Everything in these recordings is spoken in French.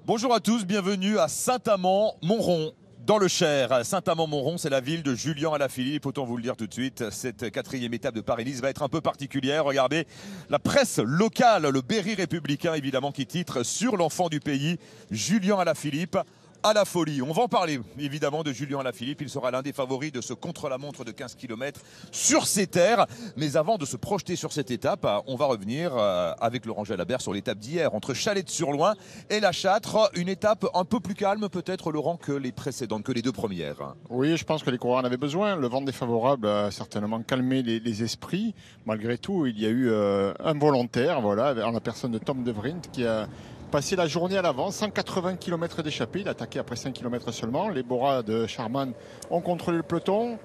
Bonjour à tous, bienvenue à Saint-Amand-Montrond. Dans le Cher, Saint-Amand-Montrond, c'est la ville de Julian Alaphilippe. Autant vous le dire tout de suite, cette quatrième étape de Paris-Nice va être un peu particulière. Regardez, la presse locale, le Berry républicain évidemment, qui titre sur l'enfant du pays, Julian Alaphilippe. À la folie. On va en parler évidemment de Julian Alaphilippe. Il sera l'un des favoris de ce contre-la-montre de 15 km sur ses terres. Mais avant de se projeter sur cette étape, on va revenir avec Laurent Jalabert sur l'étape d'hier entre Chalais-sur-Loing et La Châtre. Une étape un peu plus calme peut-être, Laurent, que les précédentes, que les deux premières. Oui, je pense que les coureurs en avaient besoin. Le vent défavorable a certainement calmé les esprits. Malgré tout, il y a eu un volontaire, voilà, en la personne de Tom De Vriend, qui a passé la journée à l'avant, 180 km d'échappée. Il a attaqué après 5 km seulement. Les Bora de Charman ont contrôlé le peloton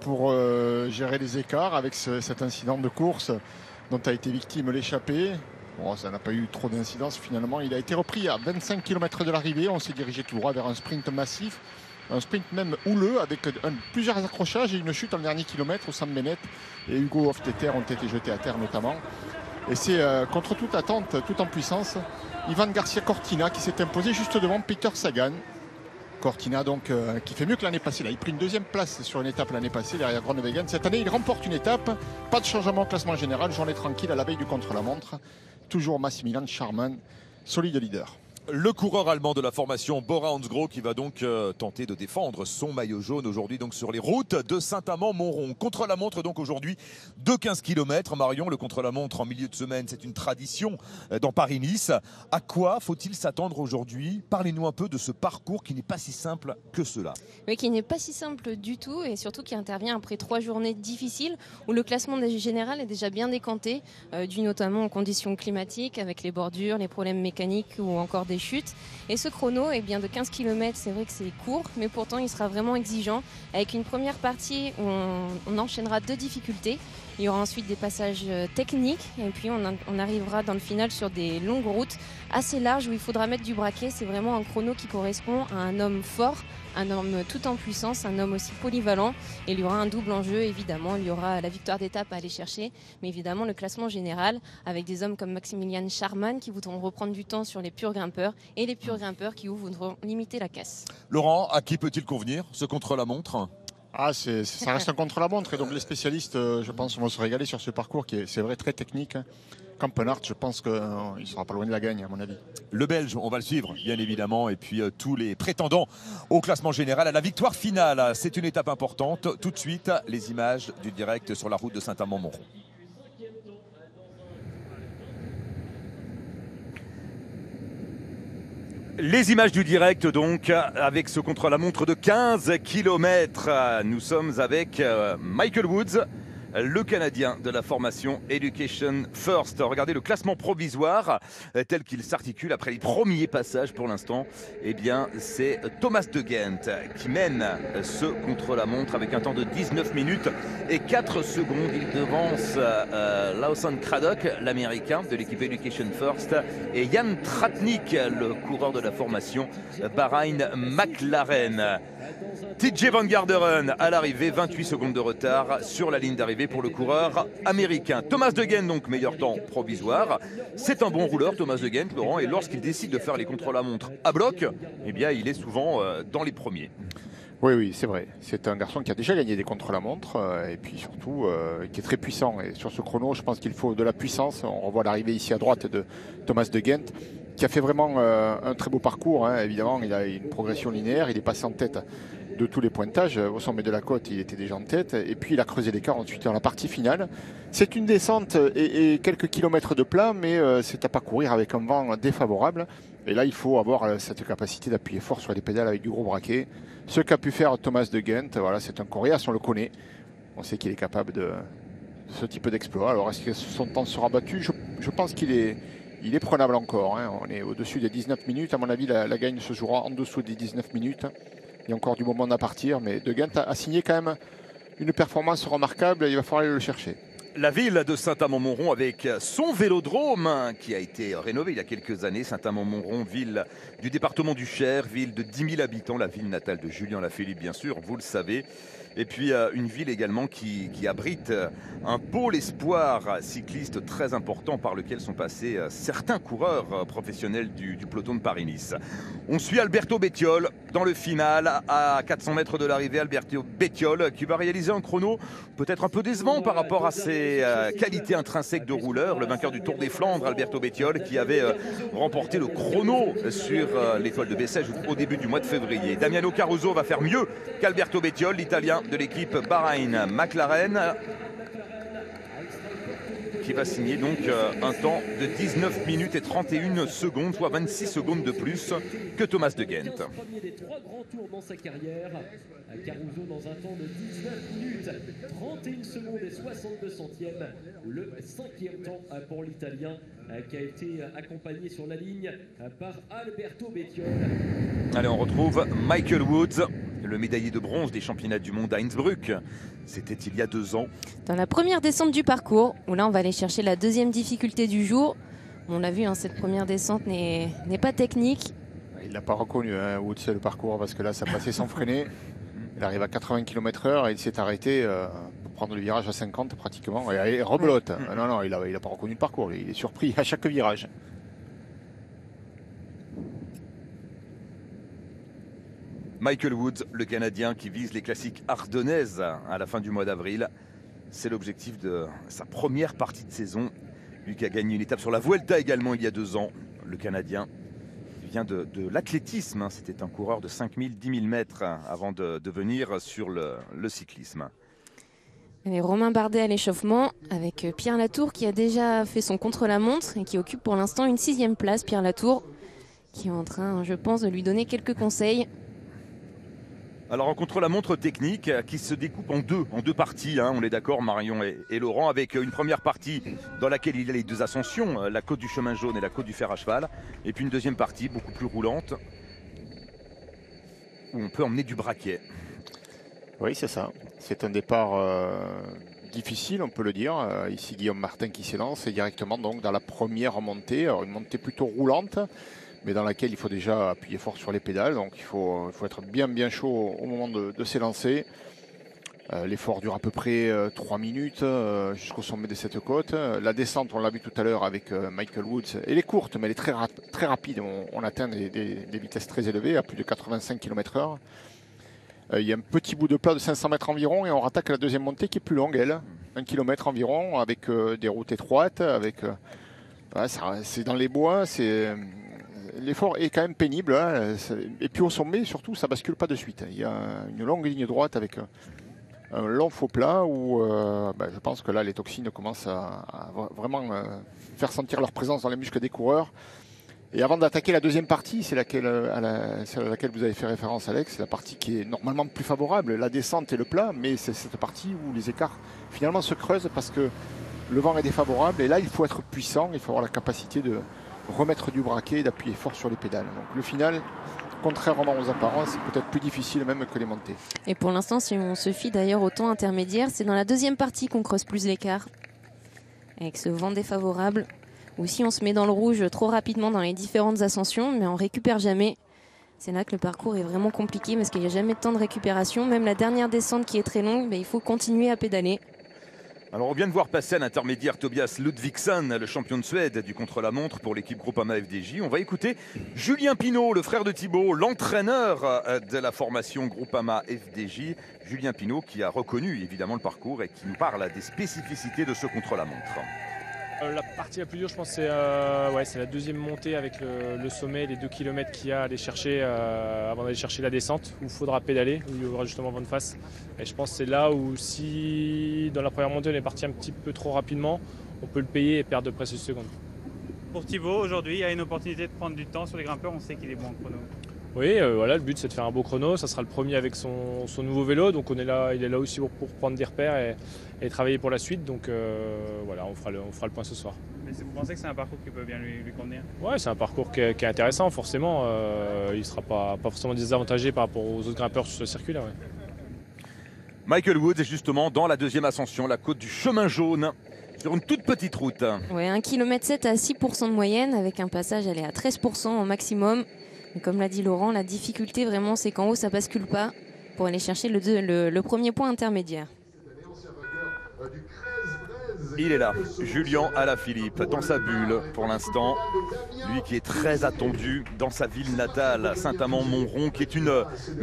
pour gérer les écarts avec cet incident de course dont a été victime l'échappée. Bon, ça n'a pas eu trop d'incidence finalement. Il a été repris à 25 km de l'arrivée. On s'est dirigé tout droit vers un sprint massif. Un sprint même houleux avec plusieurs accrochages et une chute en dernier kilomètre où Sam Bennett et Hugo Hofstetter ont été jetés à terre notamment. Et c'est contre toute attente, tout en puissance, Ivan Garcia Cortina qui s'est imposé juste devant Peter Sagan. Cortina donc qui fait mieux que l'année passée. Là, il a pris une deuxième place sur une étape l'année passée derrière Groenewegen. Cette année, il remporte une étape. Pas de changement au classement général. Journée tranquille à la veille du contre-la-montre. Toujours Massimilian Charman, solide leader. Le coureur allemand de la formation Bora Hansgrohe qui va donc tenter de défendre son maillot jaune aujourd'hui donc sur les routes de Saint-Amand-Montrond. Contre-la-montre donc aujourd'hui de 15 km. Marion, le contre-la-montre en milieu de semaine, c'est une tradition dans Paris-Nice. À quoi faut-il s'attendre aujourd'hui? Parlez-nous un peu de ce parcours qui n'est pas si simple que cela. Oui, qui n'est pas si simple du tout et surtout qui intervient après 3 journées difficiles où le classement général est déjà bien décanté, dû notamment aux conditions climatiques avec les bordures, les problèmes mécaniques ou encore des chutes. Et ce chrono est bien de 15 km, c'est vrai que c'est court, mais pourtant il sera vraiment exigeant avec une première partie où on enchaînera 2 difficultés. Il y aura ensuite des passages techniques et puis on arrivera dans le final sur des longues routes assez larges où il faudra mettre du braquet. C'est vraiment un chrono qui correspond à un homme fort, un homme tout en puissance, un homme aussi polyvalent. Et il y aura un double enjeu, évidemment. Il y aura la victoire d'étape à aller chercher, mais évidemment le classement général avec des hommes comme Maximilian Charman qui voudront reprendre du temps sur les purs grimpeurs et les purs grimpeurs qui voudront limiter la casse. Laurent, à qui peut-il convenir ce contre-la-montre ? Ça reste un contre-la-montre et donc les spécialistes, je pense, vont se régaler sur ce parcours qui est, c'est vrai, très technique. Campenhart, je pense qu'il ne sera pas loin de la gagne, à mon avis. Le Belge, on va le suivre, bien évidemment. Et puis tous les prétendants au classement général, à la victoire finale. C'est une étape importante. Tout de suite, les images du direct sur la route de Saint-Amand-Montrond. Les images du direct donc avec ce contre-la-montre de 15 km. Nous sommes avec Michael Woods, le Canadien de la formation Education First. Regardez le classement provisoire tel qu'il s'articule après les premiers passages pour l'instant. Eh bien, c'est Thomas De Gendt qui mène ce contre-la-montre avec un temps de 19 minutes et 4 secondes. Il devance Lawson Craddock, l'Américain de l'équipe Education First, et Jan Tratnik, le coureur de la formation Bahrain McLaren. TJ Van Garderen à l'arrivée, 28 secondes de retard sur la ligne d'arrivée pour le coureur américain. Thomas De Gendt, donc meilleur temps provisoire. C'est un bon rouleur, Thomas De Gendt, Laurent, et lorsqu'il décide de faire les contre-la-montre à bloc, eh bien, il est souvent dans les premiers. Oui, c'est vrai. C'est un garçon qui a déjà gagné des contre-la-montre et puis surtout qui est très puissant. Et sur ce chrono, je pense qu'il faut de la puissance. On revoit l'arrivée ici à droite de Thomas De Gendt qui a fait vraiment un très beau parcours. Évidemment, il a une progression linéaire. Il est passé en tête de tous les pointages. Au sommet de la côte, il était déjà en tête. Et puis, il a creusé l'écart ensuite dans la partie finale. C'est une descente et quelques kilomètres de plat, mais c'est à parcourir avec un vent défavorable. Et là, il faut avoir cette capacité d'appuyer fort sur les pédales avec du gros braquet. Ce qu'a pu faire Thomas De Gendt, voilà, c'est un Coréen, on le connaît. On sait qu'il est capable de ce type d'exploit. Alors, est-ce que son temps sera battu? Je pense qu'il est prenable encore. On est au-dessus des 19 minutes. À mon avis, la gagne se jouera en dessous des 19 minutes. Il y a encore du moment à partir, mais De Gendt a signé quand même une performance remarquable. Il va falloir aller le chercher. La ville de Saint-Amand-Montrond avec son vélodrome qui a été rénové il y a quelques années. Saint-Amand-Montrond, ville du département du Cher, ville de 10 000 habitants, la ville natale de Julien Lafilippe bien sûr, vous le savez. Et puis une ville également qui abrite un pôle espoir cycliste très important par lequel sont passés certains coureurs professionnels du peloton de Paris-Nice. On suit Alberto Bettiol dans le final à 400 mètres de l'arrivée. Alberto Bettiol qui va réaliser un chrono peut-être un peu décevant par rapport à ses qualités intrinsèques de rouleur. Le vainqueur du Tour des Flandres, Alberto Bettiol, qui avait remporté le chrono sur l'étoile de Bessèges au début du mois de février. Damiano Caruso va faire mieux qu'Alberto Bettiol, l'Italien de l'équipe Bahreïn-McLaren, qui va signer donc un temps de 19 minutes et 31 secondes, soit 26 secondes de plus que Thomas de Gendt. Premier des 3 grands tours dans sa carrière, Caruso dans un temps de 19 minutes 31 secondes et 62 centièmes, le 5e temps pour l'Italien qui a été accompagné sur la ligne par Alberto Bettiol. Allez, on retrouve Michael Woods, le médaillé de bronze des championnats du monde à Innsbruck. C'était il y a 2 ans. Dans la première descente du parcours, où là on va aller chercher la deuxième difficulté du jour. On l'a vu, hein, cette première descente n'est pas technique. Il n'a pas reconnu, hein, Woods, le parcours, parce que là ça passait sans freiner. Il arrive à 80 km/h et il s'est arrêté pour prendre le virage à 50 pratiquement. Et rebelote. Non, il n'a pas reconnu le parcours. Il est surpris à chaque virage. Michael Woods, le Canadien qui vise les classiques ardennaises à la fin du mois d'avril. C'est l'objectif de sa première partie de saison. Lui qui a gagné une étape sur la Vuelta également il y a 2 ans. Le Canadien vient de l'athlétisme. C'était un coureur de 5 000, 10 000 mètres avant de venir sur le cyclisme. Et Romain Bardet à l'échauffement avec Pierre Latour qui a déjà fait son contre-la-montre et qui occupe pour l'instant une 6e place. Pierre Latour qui est en train, je pense, de lui donner quelques conseils. Alors, un contre-la-montre technique qui se découpe en deux parties, hein, on est d'accord, Marion et Laurent, avec une première partie dans laquelle il y a les 2 ascensions, la côte du chemin jaune et la côte du fer à cheval, et puis une deuxième partie beaucoup plus roulante, où on peut emmener du braquet. Oui, c'est ça. C'est un départ difficile, on peut le dire. Ici, Guillaume Martin qui s'élance et directement donc, dans la première montée, alors une montée plutôt roulante, mais dans laquelle il faut déjà appuyer fort sur les pédales. Donc il faut être bien chaud au moment de s'élancer. L'effort dure à peu près 3 minutes jusqu'au sommet de cette côte. La descente, on l'a vu tout à l'heure avec Michael Woods, elle est courte, mais elle est très rapide. On atteint des vitesses très élevées, à plus de 85 km/h. Il y a un petit bout de plat de 500 mètres environ et on rattaque la deuxième montée qui est plus longue, elle, 1 km environ, avec des routes étroites, c'est dans les bois, l'effort est quand même pénible, hein. Et puis au sommet, surtout, ça bascule pas de suite. Il y a une longue ligne droite avec un long faux plat où je pense que là, les toxines commencent à vraiment faire sentir leur présence dans les muscles des coureurs. Et avant d'attaquer la deuxième partie, c'est celle à laquelle vous avez fait référence, Alex, c'est la partie qui est normalement plus favorable, la descente et le plat, mais c'est cette partie où les écarts finalement se creusent parce que le vent est défavorable. Et là, il faut être puissant, il faut avoir la capacité de remettre du braquet et d'appuyer fort sur les pédales. Donc le final, contrairement aux apparences, c'est peut-être plus difficile même que les montées. Et pour l'instant, si on se fie d'ailleurs au temps intermédiaire, c'est dans la deuxième partie qu'on creuse plus l'écart. Avec ce vent défavorable, ou si on se met dans le rouge trop rapidement dans les différentes ascensions, mais on récupère jamais. C'est là que le parcours est vraiment compliqué parce qu'il n'y a jamais de temps de récupération. Même la dernière descente qui est très longue, il faut continuer à pédaler. Alors on vient de voir passer à l'intermédiaire Tobias Ludvigsson, le champion de Suède du contre-la-montre pour l'équipe Groupama FDJ. On va écouter Julien Pinot, le frère de Thibaut, l'entraîneur de la formation Groupama FDJ. Julien Pinot qui a reconnu évidemment le parcours et qui nous parle des spécificités de ce contre-la-montre. La partie la plus dure, je pense, c'est la deuxième montée avec le sommet, les 2 km qu'il y a à aller chercher avant d'aller chercher la descente, où il faudra pédaler, où il y aura justement vent de face. Et je pense que c'est là où si dans la première montée on est parti un petit peu trop rapidement, on peut le payer et perdre de précieuses secondes. Pour Thibaut, aujourd'hui, il y a une opportunité de prendre du temps sur les grimpeurs, on sait qu'il est bon en chrono. Oui, le but c'est de faire un beau chrono, ça sera le premier avec son nouveau vélo, donc il est là aussi pour prendre des repères et travailler pour la suite, donc on fera le point ce soir. Mais vous pensez que c'est un parcours qui peut bien lui convenir? Oui, c'est un parcours qui est intéressant forcément, il ne sera pas forcément désavantagé par rapport aux autres grimpeurs sur ce circuit-là. Ouais. Michael Woods est justement dans la deuxième ascension, la côte du Chemin Jaune, sur une toute petite route. Ouais, 1,7 km à 6% de moyenne, avec un passage allé à 13% au maximum. Et comme l'a dit Laurent, la difficulté vraiment, c'est qu'en haut, ça bascule pas pour aller chercher le premier point intermédiaire. Il est là, Julien Alaphilippe, dans sa bulle pour l'instant. Lui qui est très attendu dans sa ville natale, Saint-Amand-Montrond, qui est une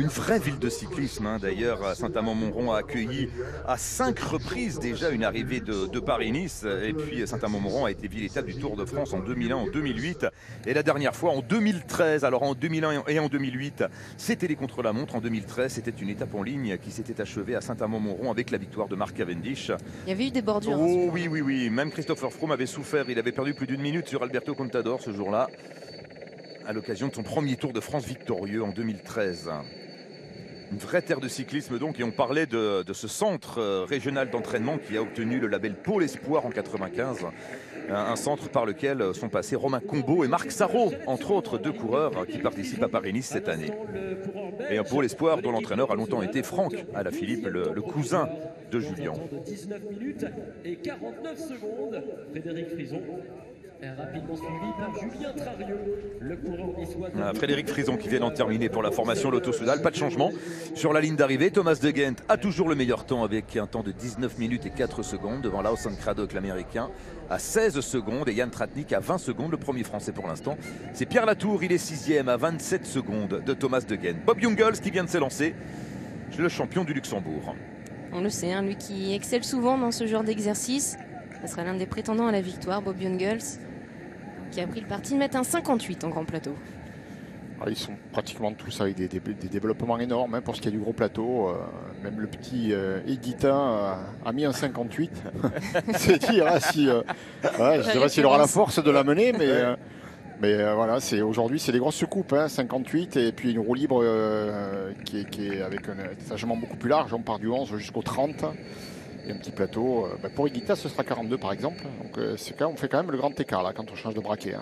vraie ville de cyclisme. D'ailleurs, Saint-Amand-Montrond a accueilli à 5 reprises déjà une arrivée de Paris-Nice. Et puis Saint-Amand-Montrond a été ville-étape du Tour de France en 2001, en 2008. Et la dernière fois en 2013. Alors en 2001 et en 2008, c'était les contre-la-montre. En 2013, c'était une étape en ligne qui s'était achevée à Saint-Amand-Montrond avec la victoire de Mark Cavendish. Il y avait eu des bordures. Oh oui. Même Christopher Froome avait souffert. Il avait perdu plus d'une minute sur Alberto Contador ce jour-là, à l'occasion de son premier Tour de France victorieux en 2013. Une vraie terre de cyclisme donc, et on parlait de ce centre régional d'entraînement qui a obtenu le label Pôle Espoir en 1995. Un centre par lequel sont passés Romain Combaud et Marc Sarrault, entre autres 2 coureurs qui participent à Paris-Nice cette année. Et un Pôle Espoir dont l'entraîneur a longtemps été Franck Alaphilippe, le cousin de Julien. 19 minutes et 49 secondes. Frédéric Frison, rapidement suivi par Julien Trarieux, le coureur niçois. Frédéric Frison qui vient d'en terminer pour la formation Lotto-Soudal. Pas de changement sur la ligne d'arrivée. Thomas de Gendt a toujours le meilleur temps avec un temps de 19 minutes et 4 secondes devant Lawson Craddock, l'américain, à 16 secondes, et Yann Tratnik à 20 secondes, le premier français pour l'instant. C'est Pierre Latour, il est 6e à 27 secondes de Thomas de Gendt. Bob Jungels qui vient de s'élancer, le champion du Luxembourg. On le sait, lui qui excelle souvent dans ce genre d'exercice. Ça sera l'un des prétendants à la victoire, Bob Jungels, qui a pris le parti de mettre un 58 en grand plateau. Ils sont pratiquement tous avec des développements énormes pour ce qui est du gros plateau. Même le petit Higuita a mis un 58. C'est dire si, je ne sais pas s'il aura la force de la mener, mais voilà, aujourd'hui c'est des grosses soucoupes, 58 et puis une roue libre qui est avec un détachement beaucoup plus large. On part du 11 jusqu'au 30. Et un petit plateau. Pour Higuita, ce sera 42 par exemple. Donc on fait quand même le grand écart là quand on change de braquet.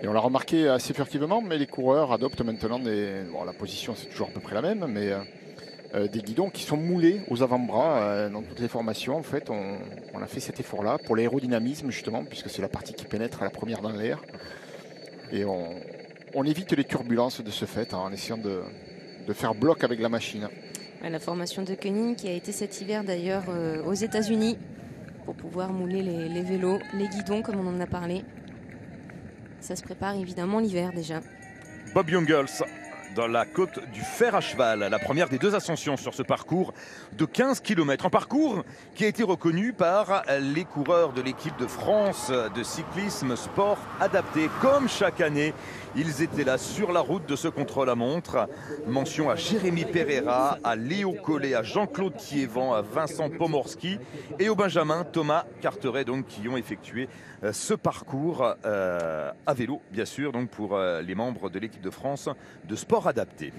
Et on l'a remarqué assez furtivement, mais les coureurs adoptent maintenant la position c'est toujours à peu près la même, mais des guidons qui sont moulés aux avant-bras dans toutes les formations. En fait, on a fait cet effort-là pour l'aérodynamisme justement, puisque c'est la partie qui pénètre à la première dans l'air. Et on évite les turbulences de ce fait en essayant de faire bloc avec la machine. La formation de Koenig qui a été cet hiver d'ailleurs aux États-Unis pour pouvoir mouler les vélos, les guidons comme on en a parlé. Ça se prépare évidemment l'hiver déjà. Bob Jungels dans la côte du Fer à Cheval, la première des 2 ascensions sur ce parcours de 15 km. Un parcours qui a été reconnu par les coureurs de l'équipe de France de cyclisme sport adapté. Comme chaque année, ils étaient là sur la route de ce contre-la-montre. Mention à Jérémy Pereira, à Léo Collet, à Jean-Claude Thiévan, à Vincent Pomorski et au Benjamin Thomas Carteret, donc, qui ont effectué ce parcours à vélo, bien sûr, donc pour les membres de l'équipe de France de sport adapté.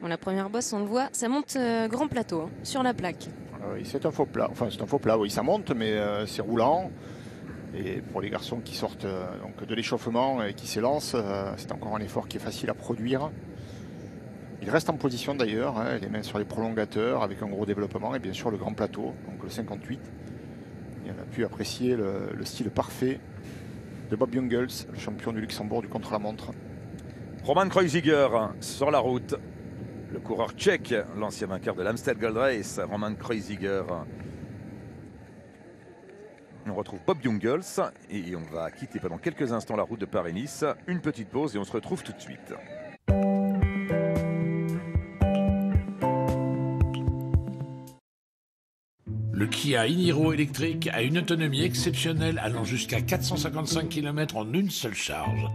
Bon, la première bosse, on le voit, ça monte grand plateau sur la plaque. Oui, c'est un faux plat. Enfin, c'est un faux plat, oui, ça monte, mais c'est roulant. Et pour les garçons qui sortent donc de l'échauffement et qui s'élancent, c'est encore un effort qui est facile à produire. Il reste en position d'ailleurs, les mains sur les prolongateurs avec un gros développement et bien sûr le grand plateau, donc le 58. Et on a pu apprécier le style parfait de Bob Jungels, le champion du Luxembourg du contre-la-montre. Roman Kreuziger sur la route. Le coureur tchèque, l'ancien vainqueur de l'Amstel Gold Race, Roman Kreuziger. On retrouve Bob Jungels et on va quitter pendant quelques instants la route de Paris-Nice. Une petite pause et on se retrouve tout de suite. Le Kia e-Niro électrique a une autonomie exceptionnelle allant jusqu'à 455 km en une seule charge.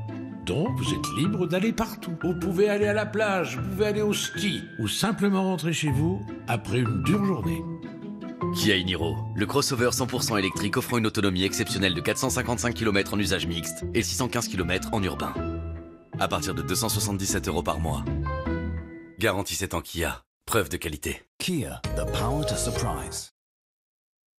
Donc vous êtes libre d'aller partout. Vous pouvez aller à la plage, vous pouvez aller au ski ou simplement rentrer chez vous après une dure journée. Kia e-Niro, le crossover 100% électrique offrant une autonomie exceptionnelle de 455 km en usage mixte et 615 km en urbain. À partir de 277 € par mois. Garantie 7 ans Kia, preuve de qualité. Kia, the power to surprise.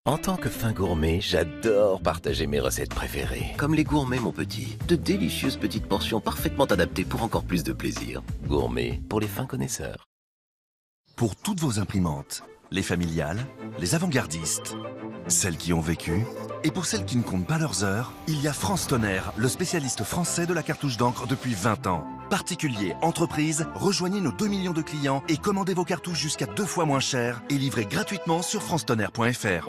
En tant que fin gourmet, j'adore partager mes recettes préférées. Comme les gourmets, mon petit. De délicieuses petites portions parfaitement adaptées pour encore plus de plaisir. Gourmet, pour les fins connaisseurs. Pour toutes vos imprimantes, les familiales, les avant-gardistes, celles qui ont vécu, et pour celles qui ne comptent pas leurs heures, il y a France Tonnerre, le spécialiste français de la cartouche d'encre depuis 20 ans. Particuliers, entreprises, rejoignez nos 2 millions de clients et commandez vos cartouches jusqu'à 2 fois moins cher et livrez gratuitement sur francetonnerre.fr.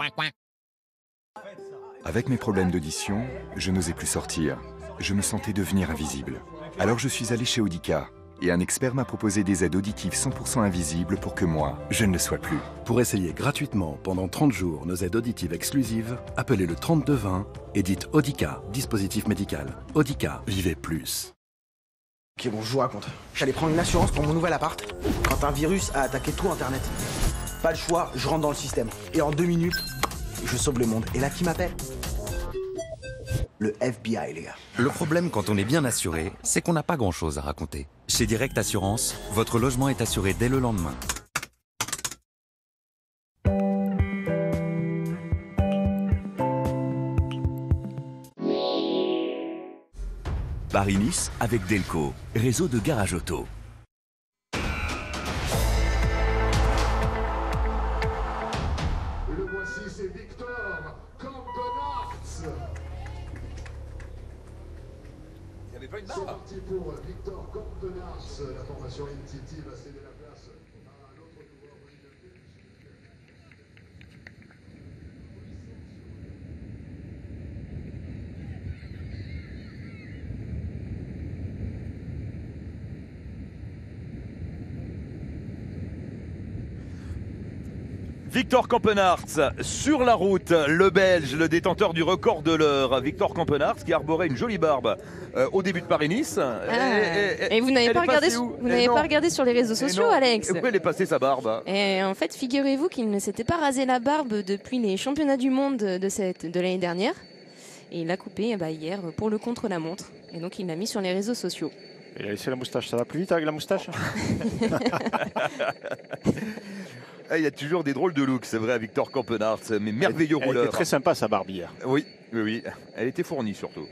Avec mes problèmes d'audition, je n'osais plus sortir. Je me sentais devenir invisible. Alors je suis allé chez Audica et un expert m'a proposé des aides auditives 100% invisibles pour que moi, je ne le sois plus. Pour essayer gratuitement pendant 30 jours nos aides auditives exclusives, appelez le 3220 et dites Audica, dispositif médical. Audica, vivez plus. Ok, bon, je vous raconte. J'allais prendre une assurance pour mon nouvel appart quand un virus a attaqué tout Internet. Pas le choix, je rentre dans le système. Et en 2 minutes, je sauve le monde. Et là, qui m'appelle? Le FBI, les gars. Le problème quand on est bien assuré, c'est qu'on n'a pas grand-chose à raconter. Chez Direct Assurance, votre logement est assuré dès le lendemain. Paris-Nice avec Delco, réseau de garage auto. Le voici, c'est Victor Campenarts. Il n'y avait pas une C'est parti pour Victor Campenarts. La formation NTT va céder la place à l'autre coureur. Victor Campenarts sur la route, le Belge, le détenteur du record de l'heure. Victor Campenarts qui arborait une jolie barbe au début de Paris-Nice. Et vous n'avez pas regardé, pas regardé sur les réseaux sociaux, Alex? Où elle est passée sa barbe? Et en fait, figurez-vous qu'il ne s'était pas rasé la barbe depuis les championnats du monde de l'année dernière. Et il l'a coupé hier pour le contre-la-montre. Et donc il l'a mis sur les réseaux sociaux. Il a laissé la moustache, ça va plus vite avec la moustache? Il y a toujours des drôles de looks, c'est vrai, à Victor Campenarts, mais merveilleux rouleur. Elle était très sympa sa barbe hier. Oui, elle était fournie surtout.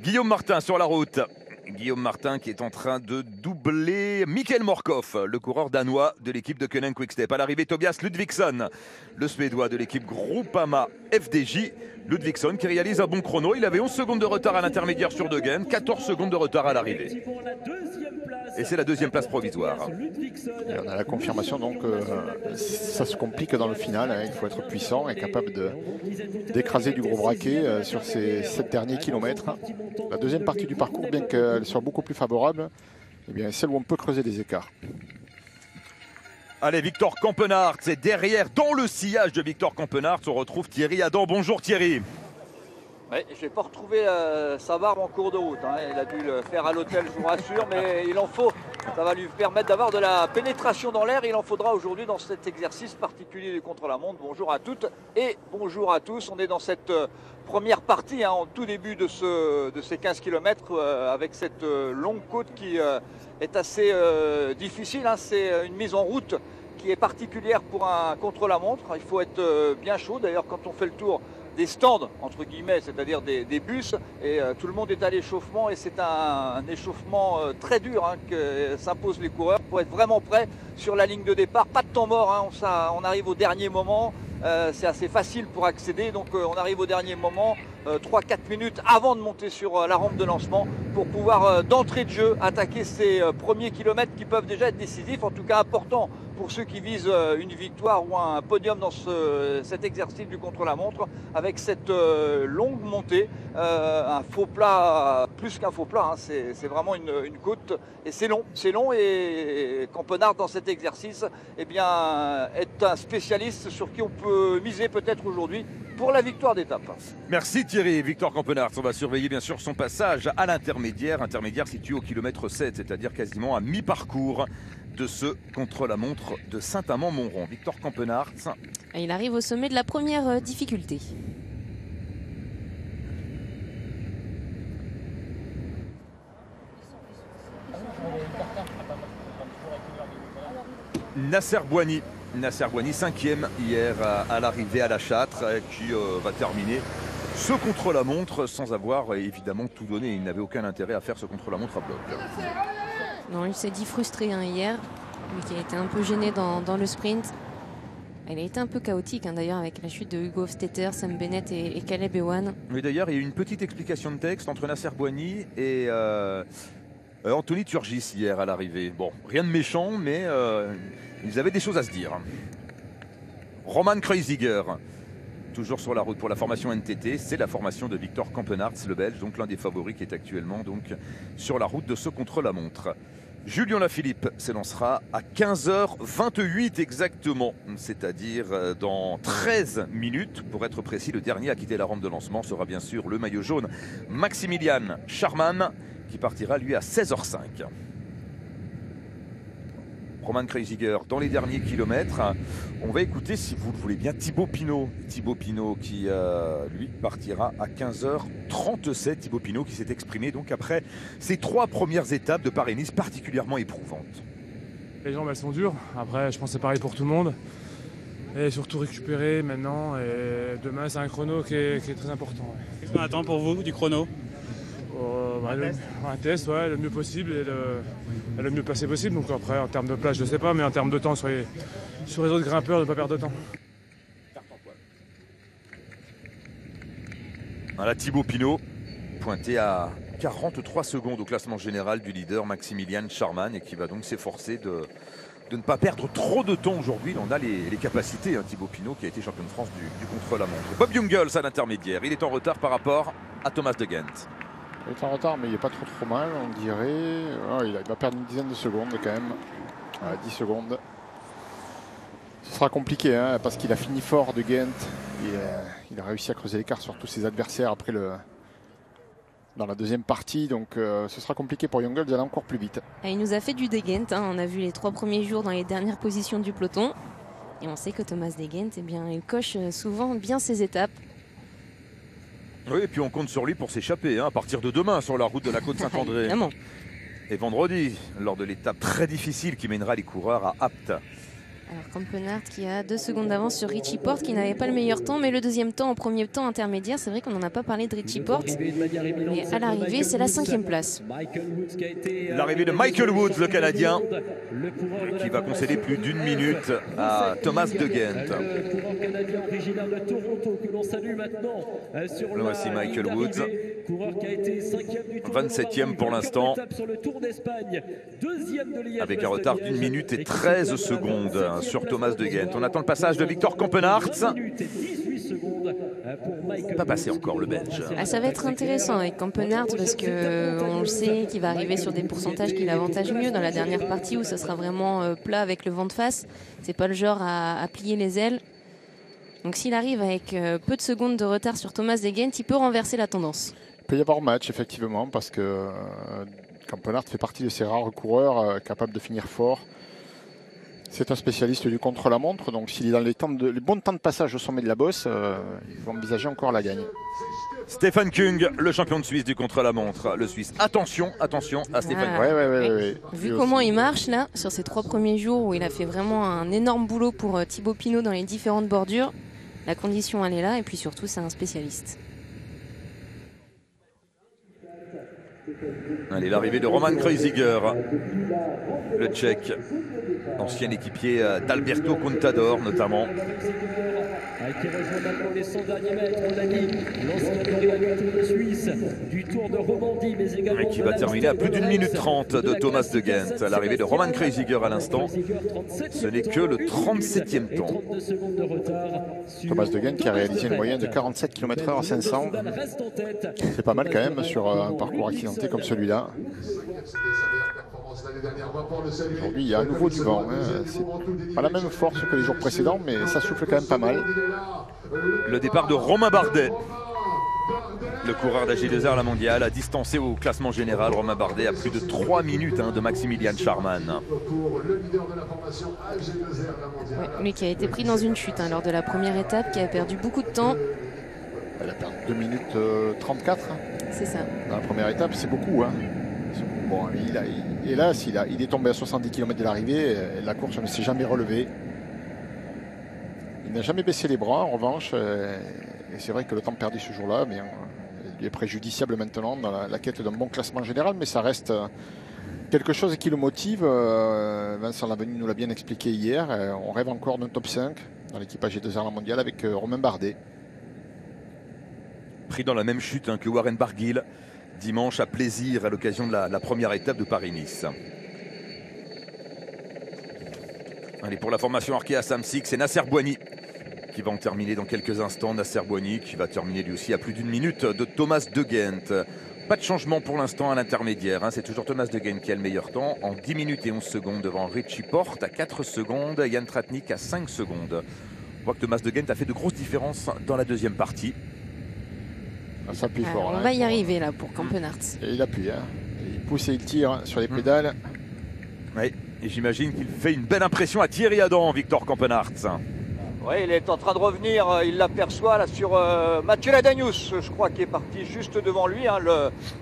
Guillaume Martin sur la route. Guillaume Martin qui est en train de doubler Mikkel Morkov, le coureur danois de l'équipe de Koenig Quick-Step. À l'arrivée, Tobias Ludvigsson, le Suédois de l'équipe Groupama FDJ. Ludvigsson qui réalise un bon chrono. Il avait 11 secondes de retard à l'intermédiaire sur De Gendt, 14 secondes de retard à l'arrivée. Et c'est la deuxième place provisoire. Et on a la confirmation, donc ça se complique dans le final. Il faut être puissant et capable d'écraser du gros braquet sur ces 7 derniers kilomètres. La deuxième partie du parcours, bien qu'elle soit beaucoup plus favorable, eh bien, celle où on peut creuser des écarts. Allez, Victor Campenarts est derrière, dans le sillage de Victor Campenarts, on retrouve Thierry Adam. Bonjour Thierry. Oui, je n'ai pas retrouvé sa barbe en cours de route. Il a dû le faire à l'hôtel, je vous rassure, mais il en faut. Ça va lui permettre d'avoir de la pénétration dans l'air. Il en faudra aujourd'hui dans cet exercice particulier du contre-la-montre. Bonjour à toutes et bonjour à tous. On est dans cette première partie, en tout début de ces 15 km, avec cette longue côte qui est assez difficile. C'est une mise en route qui est particulière pour un contre-la-montre. Il faut être bien chaud. D'ailleurs, quand on fait le tour des stands, entre guillemets, c'est-à-dire des bus, et tout le monde est à l'échauffement, et c'est un échauffement très dur que s'imposent les coureurs pour être vraiment prêts sur la ligne de départ. Pas de temps mort, on arrive au dernier moment, c'est assez facile pour accéder, donc on arrive au dernier moment, 3-4 minutes avant de monter sur la rampe de lancement pour pouvoir d'entrée de jeu attaquer ces premiers kilomètres qui peuvent déjà être décisifs, en tout cas importants pour ceux qui visent une victoire ou un podium dans cet exercice du contre-la-montre, avec cette longue montée, un faux plat, plus qu'un faux plat, c'est vraiment une côte, et c'est long, et Campenarts dans cet exercice est un spécialiste sur qui on peut miser peut-être aujourd'hui pour la victoire d'étape. Merci Thierry. Victor Campenarts, on va surveiller bien sûr son passage à l'intermédiaire, situé au kilomètre 7, c'est-à-dire quasiment à mi-parcours de ce contre-la-montre de Saint-Amand-Montrond. Victor Campenarts. Il arrive au sommet de la première difficulté. Nasser Bouhanni Nasser Bouhanni, 5e hier à l'arrivée à la Châtre, qui va terminer ce contre-la-montre sans avoir évidemment tout donné. Il n'avait aucun intérêt à faire ce contre-la-montre à bloc. Non, il s'est dit frustré hier, lui qui a été un peu gêné dans le sprint. Il a été un peu chaotique d'ailleurs avec la chute de Hugo Hofstetter, Sam Bennett et Caleb Ewan. Mais d'ailleurs, il y a eu une petite explication de texte entre Nasser Bouhanni et Anthony Turgis hier à l'arrivée. Bon, rien de méchant, mais ils avaient des choses à se dire. Roman Kreuziger, toujours sur la route pour la formation NTT, c'est la formation de Victor Campenaerts, le Belge, donc l'un des favoris qui est actuellement donc sur la route de ce contre-la-montre. Julien Lafilippe s'élancera à 15h28 exactement, c'est-à-dire dans 13 minutes. Pour être précis, le dernier à quitter la rampe de lancement sera bien sûr le maillot jaune Maximilian Scharmann, qui partira lui à 16h05. Roman Kreuziger dans les derniers kilomètres. On va écouter, si vous le voulez bien, Thibaut Pinot. Thibaut Pinot qui, lui, partira à 15h37. Thibaut Pinot qui s'est exprimé donc après ces 3 premières étapes de Paris-Nice particulièrement éprouvantes. Les jambes, elles sont dures. Après, je pense que c'est pareil pour tout le monde. Et surtout récupérer maintenant. Et demain, c'est un chrono qui est très important. Qu'est-ce qu'on attend pour vous du chrono? Un test, ouais, le mieux possible et le mieux placé possible. Donc après, en termes de place, je ne sais pas, mais en termes de temps sur les autres grimpeurs, de ne pas perdre de temps. Voilà Thibaut Pinot, pointé à 43 secondes au classement général du leader Maximilian Scharmann, et qui va donc s'efforcer de ne pas perdre trop de temps aujourd'hui. Il en a les capacités, Thibaut Pinot, qui a été champion de France du contre-la-montre. Bob Jungels à l'intermédiaire, il est en retard par rapport à Thomas de Gendt. Il est en retard, mais il n'est pas trop mal, on dirait. Oh, il va perdre une dizaine de secondes quand même. 10 secondes. Ce sera compliqué, parce qu'il a fini fort de Gendt. Il a réussi à creuser l'écart sur tous ses adversaires après dans la deuxième partie. Donc ce sera compliqué pour Jungels d'aller encore plus vite. Et il nous a fait du de Gendt. On a vu les 3 premiers jours dans les dernières positions du peloton. Et on sait que Thomas de Gendt, il coche souvent bien ses étapes. Oui, et puis on compte sur lui pour s'échapper à partir de demain sur la route de la Côte Saint-André. Évidemment. Et vendredi, lors de l'étape très difficile qui mènera les coureurs à Apt. Alors Campenaerts qui a 2 secondes d'avance sur Richie Porte, qui n'avait pas le meilleur temps, mais le deuxième temps en premier temps intermédiaire. C'est vrai qu'on n'en a pas parlé de Richie Porte. Et à l'arrivée, c'est la 5e place. L'arrivée de Michael Woods, le Canadien, qui va concéder plus d'1 minute à Thomas de Gendt. Le voici Michael Woods, 27e pour l'instant, avec un retard d'1 minute et 13 secondes sur Thomas de Gendt. On attend le passage de Victor Campenaerts. Pas passé encore le Belge. Ça va être intéressant avec Campenaerts parce qu'on le sait qu'il va arriver sur des pourcentages qui l'avantagent mieux dans la dernière partie où ça sera vraiment plat avec le vent de face. C'est pas le genre à plier les ailes. Donc s'il arrive avec peu de secondes de retard sur Thomas de Gendt, il peut renverser la tendance. Il peut y avoir match effectivement parce que Campenaerts fait partie de ces rares coureurs capables de finir fort. C'est un spécialiste du contre-la-montre, donc s'il est dans les bons temps de passage au sommet de la bosse, il va envisager encore la gagne. Stefan Kung, le champion de Suisse du contre-la-montre, le Suisse. Attention à Stefan Kung. Vu comment il marche là, sur ces 3 premiers jours où il a fait vraiment un énorme boulot pour Thibaut Pinot dans les différentes bordures, la condition elle est là et puis surtout c'est un spécialiste. Allez, l'arrivée de Roman Kreuziger, le Tchèque, ancien équipier d'Alberto Contador notamment. Qui rejoint maintenant les 100 derniers mètres, on l'a dit, l'ancien lauréat suisse du Tour de Romandie, mais également... Et qui va terminer à plus d'1 minute 30 de Thomas de Gendt. L'arrivée de Roman Kreuziger à l'instant, ce n'est que le 37e temps. Thomas de Gendt qui a réalisé une moyenne de 47 km/h à 500. C'est pas mal quand même sur un parcours accidenté comme celui-là. Aujourd'hui, il y a à nouveau du vent. C'est pas la même force que les jours précédents, mais ça souffle quand même pas mal. Le départ de Romain Bardet, le coureur d'AG2R la mondiale, a distancé au classement général Romain Bardet à plus de 3 minutes de Maximilian Scharmann. Lui qui a été pris dans une chute lors de la première étape, qui a perdu beaucoup de temps. Elle a perdu 2 minutes 34. C'est ça. Dans la première étape, c'est beaucoup. Bon, il est tombé à 70 km de l'arrivée. La course ne s'est jamais relevée. Il n'a jamais baissé les bras, en revanche. Et c'est vrai que le temps perdu ce jour-là, mais il est préjudiciable maintenant dans la quête d'un bon classement général, mais ça reste quelque chose qui le motive. Vincent Lavenu nous l'a bien expliqué hier. On rêve encore d'un top 5 dans l'équipage G2R mondial avec Romain Bardet. Pris dans la même chute que Warren Barguil dimanche à Plaisir à l'occasion de la première étape de Paris-Nice. Allez, pour la formation Arkea Samsic, c'est Nasser Bouhanni qui va en terminer dans quelques instants. Nasser Bouhanni qui va terminer lui aussi à plus d'une minute de Thomas De Gendt. Pas de changement pour l'instant à l'intermédiaire. C'est toujours Thomas De Gendt qui a le meilleur temps en 10 minutes et 11 secondes devant Richie Porte à 4 secondes, Jan Tratnik à 5 secondes. On voit que Thomas De Gendt a fait de grosses différences dans la deuxième partie. Ça appuie fort. On va y arriver là pour Campenarts. Et il appuie. Il pousse et il tire sur les pédales. Oui, et j'imagine qu'il fait une belle impression à Thierry Adam, Victor Campenarts. Oui, il est en train de revenir, il l'aperçoit là sur Mathieu Ladanius, je crois, qui est parti juste devant lui,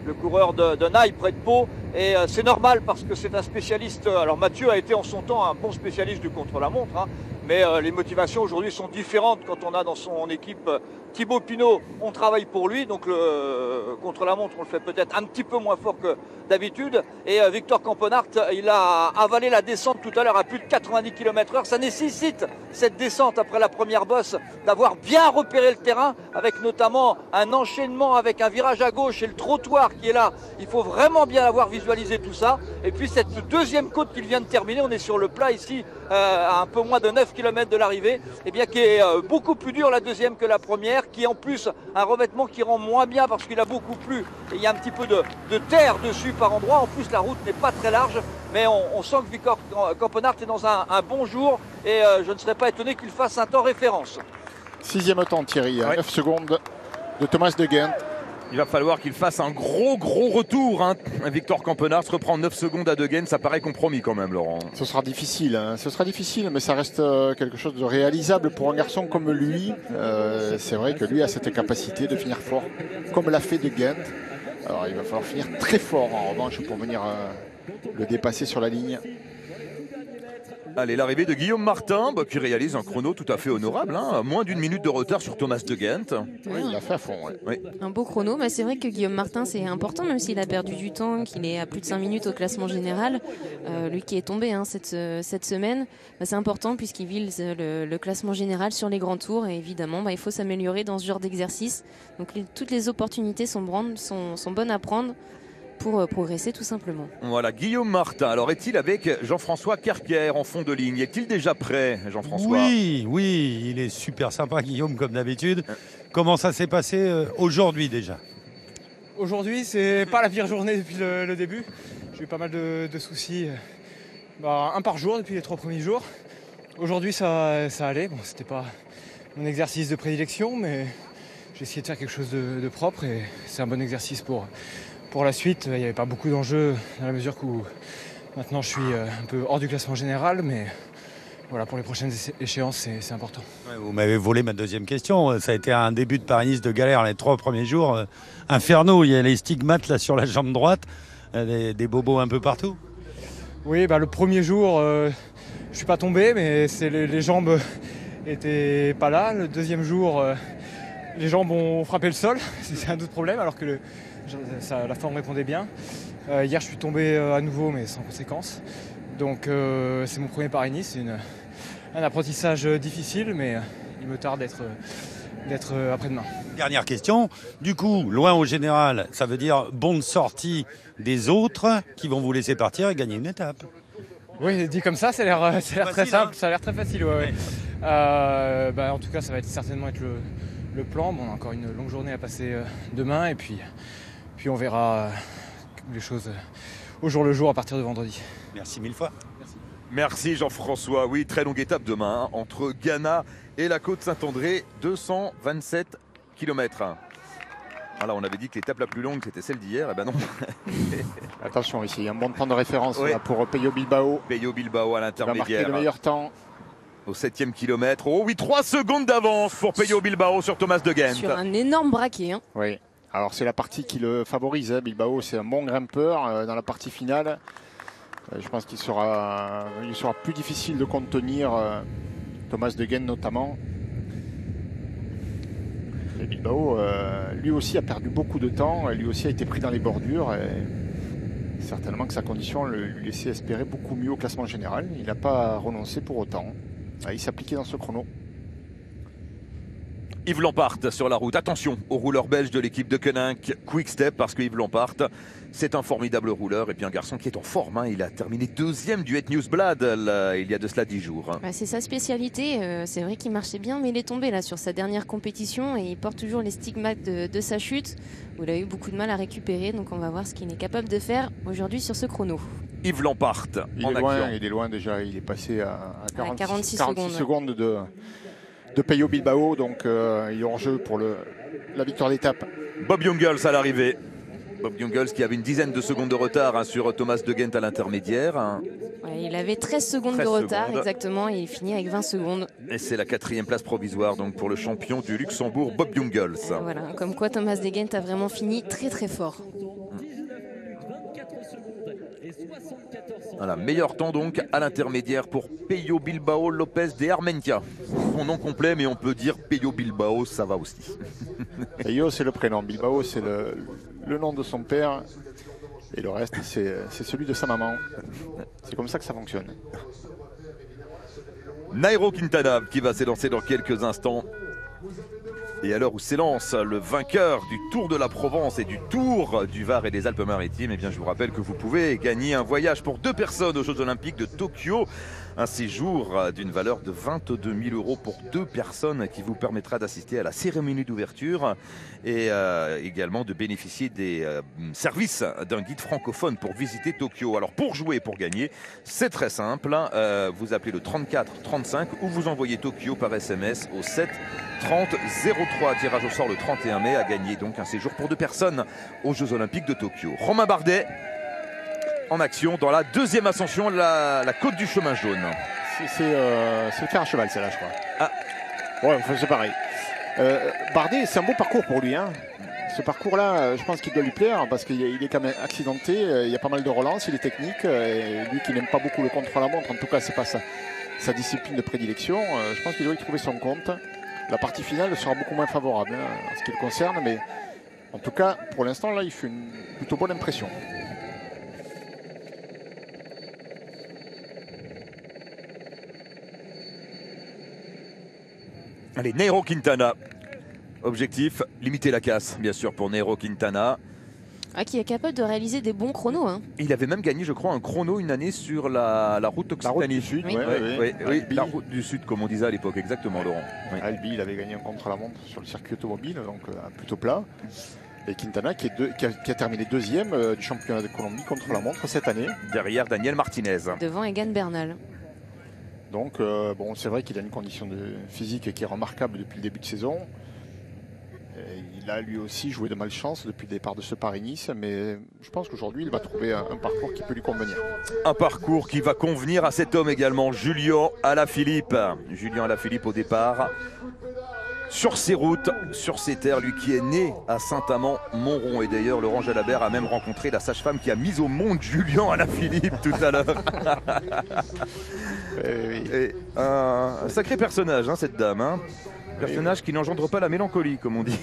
le coureur de Naï près de Pau. Et c'est normal parce que c'est un spécialiste. Alors Mathieu a été en son temps un bon spécialiste du contre-la-montre, mais les motivations aujourd'hui sont différentes quand on a dans son équipe Thibaut Pinot, on travaille pour lui, donc le contre-la-montre on le fait peut-être un petit peu moins fort que d'habitude. Et Victor Campenarts, il a avalé la descente tout à l'heure à plus de 90 km/h. Ça nécessite cette descente après la première bosse d'avoir bien repéré le terrain, avec notamment un enchaînement avec un virage à gauche et le trottoir qui est là. Il faut vraiment bien avoir visualisé tout ça. Et puis cette deuxième côte qu'il vient de terminer, on est sur le plat ici, à un peu moins de 9 km de l'arrivée, et bien qui est beaucoup plus dur la deuxième que la première, qui est en plus un revêtement qui rend moins bien parce qu'il a beaucoup plu et il y a un petit peu de terre dessus par endroit. En plus la route n'est pas très large, mais on sent que Victor Campenarts est dans un bon jour et je ne serais pas étonné qu'il fasse un temps référence. 6e temps Thierry, 9 secondes de Thomas De Gendt. Il va falloir qu'il fasse un gros retour. Victor Campenarts reprend 9 secondes à De Gendt, ça paraît compromis quand même, Laurent. Ce sera difficile, mais ça reste quelque chose de réalisable pour un garçon comme lui. C'est vrai que lui a cette capacité de finir fort, comme l'a fait De Gendt. Alors il va falloir finir très fort en revanche pour venir le dépasser sur la ligne. Allez, l'arrivée de Guillaume Martin, qui réalise un chrono tout à fait honorable, moins d'une minute de retard sur Thomas De Gendt. Oui, il l'a fait à fond. Oui. Un beau chrono, mais c'est vrai que Guillaume Martin c'est important, même s'il a perdu du temps, qu'il est à plus de 5 minutes au classement général. Lui qui est tombé cette semaine, c'est important puisqu'il vise le classement général sur les grands tours et évidemment il faut s'améliorer dans ce genre d'exercice. Donc toutes les opportunités sont bonnes à prendre pour progresser tout simplement. Voilà, Guillaume Martin. Alors est-il avec Jean-François Kerker en fond de ligne? Est-il déjà prêt, Jean-François? Oui, il est super sympa Guillaume comme d'habitude. Comment ça s'est passé aujourd'hui déjà? Aujourd'hui, c'est pas la pire journée depuis le début. J'ai eu pas mal de soucis, un par jour depuis les 3 premiers jours. Aujourd'hui ça allait, c'était pas mon exercice de prédilection, mais j'ai essayé de faire quelque chose de propre et c'est un bon exercice pour la suite. Il n'y avait pas beaucoup d'enjeux dans la mesure où maintenant je suis un peu hors du classement général, mais voilà, pour les prochaines échéances c'est important. Ouais, vous m'avez volé ma deuxième question. Ça a été un début de Paris-Nice de galère les 3 premiers jours. Inferno, il y a les stigmates là sur la jambe droite, des bobos un peu partout. Oui, le premier jour je suis pas tombé, mais les jambes étaient pas là. Le deuxième jour les jambes ont frappé le sol, c'est un autre problème alors que la forme répondait bien. Hier, je suis tombé à nouveau, mais sans conséquence. Donc, c'est mon premier Paris-Nice. C'est un apprentissage difficile, mais il me tarde d'être après-demain. Dernière question. Du coup, loin au général, ça veut dire bonne sortie des autres qui vont vous laisser partir et gagner une étape. Oui, dit comme ça a l'air très simple. Ça a l'air très facile, ouais. En tout cas, ça va certainement être le plan. On a encore une longue journée à passer demain, et puis on verra les choses au jour le jour à partir de vendredi. Merci 1000 fois. Merci Jean-François. Oui, très longue étape demain entre Ghana et la côte Saint-André, 227 km. Voilà, on avait dit que l'étape la plus longue c'était celle d'hier, et ben non. Attention ici, il y a un bon temps de référence là, pour Peyo Bilbao. Peyo Bilbao à l'intermédiaire. Il va marquer le meilleur temps. Au 7e kilomètre. Oh oui, 3 secondes d'avance pour Peyo Bilbao sur Thomas De Gendt. Sur un énorme braquet. Oui. Alors c'est la partie qui le favorise. Bilbao, c'est un bon grimpeur dans la partie finale. Je pense qu'il sera plus difficile de contenir Thomas De Gendt notamment. Et Bilbao, lui aussi a perdu beaucoup de temps, et lui aussi a été pris dans les bordures. Et certainement que sa condition lui laissait espérer beaucoup mieux au classement général. Il n'a pas renoncé pour autant. Il s'appliquait dans ce chrono. Yves Lampart sur la route. Attention au rouleur belge de l'équipe de Koenig Quick Step, parce que Yves Lampart, c'est un formidable rouleur et puis un garçon qui est en forme. Il a terminé 2e du Het Nieuwsblad il y a de cela 10 jours. C'est sa spécialité. C'est vrai qu'il marchait bien, mais il est tombé là sur sa dernière compétition et il porte toujours les stigmates de sa chute, où il a eu beaucoup de mal à récupérer. Donc on va voir ce qu'il est capable de faire aujourd'hui sur ce chrono. Yves Lampart il est loin déjà. Il est passé à 46 secondes de Peyo Bilbao, donc il est en jeu pour la victoire d'étape. Bob Jungels à l'arrivée. Bob Jungels qui avait une dizaine de secondes de retard sur Thomas de Gendt à l'intermédiaire. Il avait 13 secondes de retard, exactement, et il finit avec 20 secondes. Et c'est la 4e place provisoire donc pour le champion du Luxembourg, Bob Jungels. Voilà, comme quoi Thomas de Gendt a vraiment fini très très fort. Voilà, meilleur temps donc à l'intermédiaire pour Peyo Bilbao Lopez de Armentia. Son nom complet, mais on peut dire Peyo Bilbao, ça va aussi. Peyo, c'est le prénom. Bilbao, c'est le nom de son père. Et le reste, c'est celui de sa maman. C'est comme ça que ça fonctionne. Nairo Quintana qui va s'élancer dans quelques instants. Et à l'heure où s'élance le vainqueur du Tour de la Provence et du Tour du Var et des Alpes-Maritimes, eh bien je vous rappelle que vous pouvez gagner un voyage pour 2 personnes aux Jeux Olympiques de Tokyo. Un séjour d'une valeur de 22 000 € pour 2 personnes qui vous permettra d'assister à la cérémonie d'ouverture et également de bénéficier des services d'un guide francophone pour visiter Tokyo. Alors pour jouer, pour gagner, c'est très simple. Vous appelez le 34 35 ou vous envoyez Tokyo par SMS au 7 30 03. Tirage au sort le 31 mai à gagner donc un séjour pour 2 personnes aux Jeux Olympiques de Tokyo. Romain Bardet en action dans la 2e ascension, la côte du chemin jaune. C'est le fer à cheval, celle-là, je crois. Ah. Ouais, c'est pareil. Bardet, c'est un beau parcours pour lui. Ce parcours-là, je pense qu'il doit lui plaire parce qu'il est quand même accidenté. Il y a pas mal de relances, il est technique. Et lui qui n'aime pas beaucoup le contre-la-montre, en tout cas, c'est pas sa discipline de prédilection. Je pense qu'il doit y trouver son compte. La partie finale sera beaucoup moins favorable en ce qui le concerne. Mais en tout cas, pour l'instant, là, il fait une plutôt bonne impression. Allez, Nairo Quintana. Objectif, limiter la casse, bien sûr, pour Nairo Quintana. Qui est capable de réaliser des bons chronos. Il avait même gagné, je crois, un chrono une année sur la route Occitanie. La route du Sud, oui, la route du Sud, comme on disait à l'époque, exactement, Laurent. Oui. Albi, il avait gagné un contre-la-montre sur le circuit automobile, donc plutôt plat. Et Quintana qui a terminé 2e du championnat de Colombie contre-la-montre cette année. Derrière Daniel Martinez. Devant Egan Bernal. Donc, bon, c'est vrai qu'il a une condition physique qui est remarquable depuis le début de saison. Et il a lui aussi joué de malchance depuis le départ de ce Paris-Nice, mais je pense qu'aujourd'hui, il va trouver un parcours qui peut lui convenir. Un parcours qui va convenir à cet homme également, Julien Alaphilippe. Julien Alaphilippe au départ. Sur ses routes, sur ses terres, lui qui est né à Saint-Amand-Montrond. Et d'ailleurs, Laurent Jalabert a même rencontré la sage-femme qui a mis au monde Julien Alaphilippe tout à l'heure. Et un sacré personnage, cette dame. Personnage qui n'engendre pas la mélancolie, comme on dit.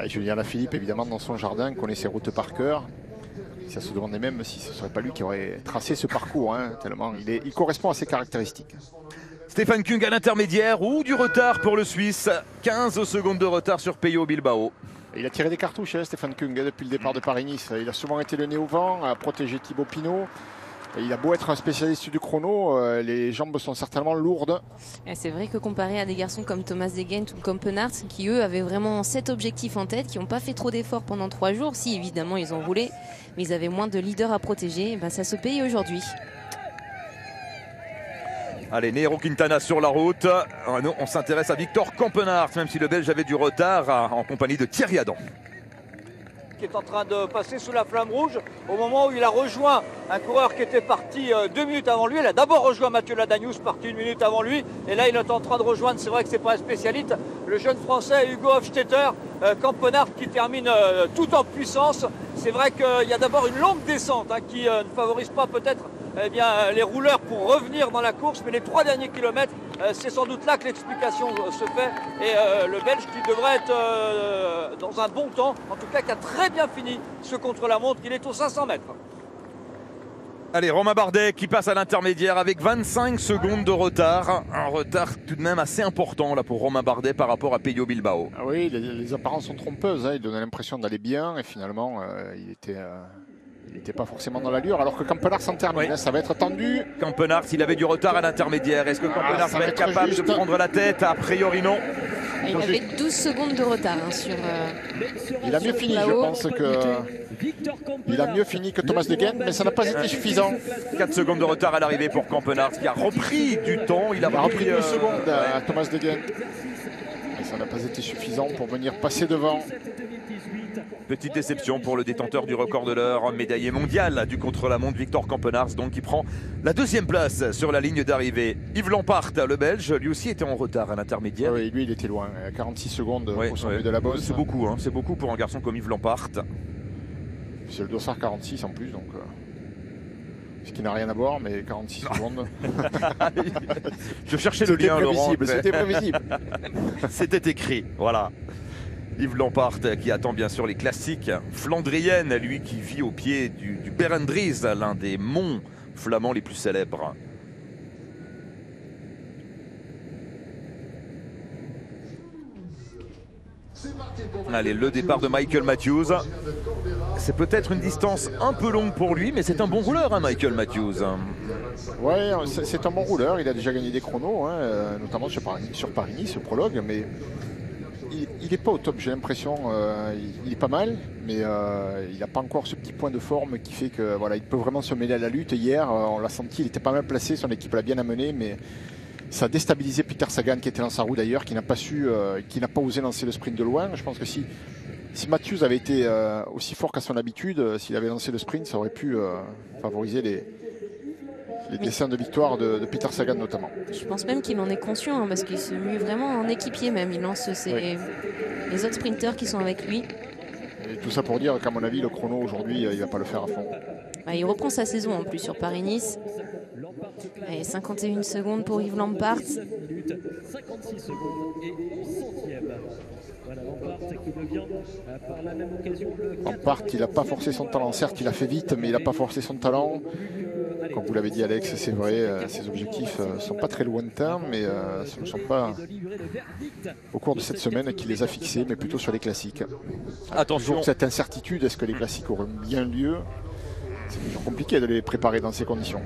Julien Alaphilippe, évidemment, dans son jardin, connaît ses routes par cœur. Ça se demandait même si ce ne serait pas lui qui aurait tracé ce parcours, tellement il correspond à ses caractéristiques. Stéphane Kung à l'intermédiaire ou du retard pour le Suisse. 15 secondes de retard sur Peyo Bilbao. Il a tiré des cartouches, Stéphane Kung, depuis le départ de Paris-Nice. Il a souvent été le nez au vent, à protéger Thibaut Pinot. Et il a beau être un spécialiste du chrono, les jambes sont certainement lourdes. C'est vrai que comparé à des garçons comme Thomas de Gendt ou comme Penart, qui eux avaient vraiment 7 objectifs en tête, qui n'ont pas fait trop d'efforts pendant 3 jours, si évidemment ils ont roulé, mais ils avaient moins de leaders à protéger, ça se paye aujourd'hui. Allez, Nairo Quintana sur la route. On s'intéresse à Victor Campenaerts, même si le Belge avait du retard, en compagnie de Thierry Adam. Qui est en train de passer sous la flamme rouge au moment où il a rejoint un coureur qui était parti 2 minutes avant lui. Il a d'abord rejoint Mathieu Ladanius, parti 1 minute avant lui, et là il est en train de rejoindre, c'est vrai que c'est pas un spécialiste, le jeune français Hugo Hofstetter, Campenaerts qui termine tout en puissance. C'est vrai qu'il y a d'abord une longue descente qui ne favorise pas peut-être eh bien, les rouleurs pour revenir dans la course. Mais les 3 derniers kilomètres, c'est sans doute là que l'explication se fait. Et le Belge qui devrait être dans un bon temps, en tout cas qui a très bien fini ce contre-la-montre, il est aux 500 mètres. Allez, Romain Bardet qui passe à l'intermédiaire avec 25 secondes de retard. Un retard tout de même assez important là pour Romain Bardet par rapport à Pello Bilbao. Ah oui, les apparences sont trompeuses. Hein. Il donnait l'impression d'aller bien et finalement, il n'était pas forcément dans l'allure. Alors que Campenars s'en termine, hein, ça va être tendu. Campenars, il avait du retard à l'intermédiaire. Est-ce que Campenars va être capable de prendre la tête? A priori, non. Il avait 12 secondes de retard sur. Il a mieux fini, je pense que. Il a mieux fini que Thomas De Gendt, mais ça n'a pas été suffisant. 4 secondes de retard à l'arrivée pour Campenars qui a repris du temps. Il a repris 2 secondes à Thomas De Gendt. Mais ça n'a pas été suffisant pour venir passer devant. Petite déception pour le détenteur du record de l'heure, médaillé mondial du contre-la-montre, Victor Campenars, donc qui prend la 2e place sur la ligne d'arrivée. Yves Lampaert, le Belge, lui aussi était en retard à l'intermédiaire. Oui, lui il était loin, 46 secondes au sommet de la bosse. C'est beaucoup, hein, c'est beaucoup pour un garçon comme Yves Lampaert. C'est le dossard 46 en plus, donc ce qui n'a rien à voir, mais 46 secondes. Je cherchais le lien, Laurent. C'était prévisible. C'était écrit, voilà. Yves Lampaert qui attend bien sûr les classiques flandriennes, lui qui vit au pied du Berendries, l'un des monts flamands les plus célèbres. Allez, le départ de Michael Matthews. C'est peut-être une distance un peu longue pour lui, mais c'est un bon rouleur, hein, Michael Matthews. Ouais, c'est un bon rouleur. Il a déjà gagné des chronos, hein, notamment sur Paris-Nice, ce prologue, mais il n'est pas au top, j'ai l'impression. Il est pas mal, mais il n'a pas encore ce petit point de forme qui fait que voilà, il peut vraiment se mêler à la lutte. Hier, on l'a senti, il était pas mal placé, son équipe l'a bien amené, mais ça a déstabilisé Peter Sagan qui était dans sa roue d'ailleurs, qui n'a pas osé lancer le sprint de loin. Je pense que si Matthews avait été aussi fort qu'à son habitude, s'il avait lancé le sprint, ça aurait pu favoriser les dessins de victoire de Peter Sagan notamment. Je pense même qu'il en est conscient, hein, parce qu'il se mue vraiment en équipier même. Il lance les autres sprinteurs qui sont avec lui. Et tout ça pour dire qu'à mon avis, le chrono aujourd'hui, il ne va pas le faire à fond. Bah, il reprend sa saison en plus sur Paris-Nice. 51 secondes pour Yves Lampaert. 56 secondes et centième. Voilà, Lampaert qui devient par la même occasion le Lampaert, il n'a pas forcé son talent. Certes, il a fait vite, mais il n'a pas forcé son talent. Comme vous l'avez dit, Alex, c'est vrai, ses objectifs ne sont pas très lointains, mais ce ne sont pas au cours de cette semaine qu'il les a fixés, mais plutôt sur les classiques. Attention. Toujours cette incertitude, est-ce que les classiques auront bien lieu? C'est toujours compliqué de les préparer dans ces conditions.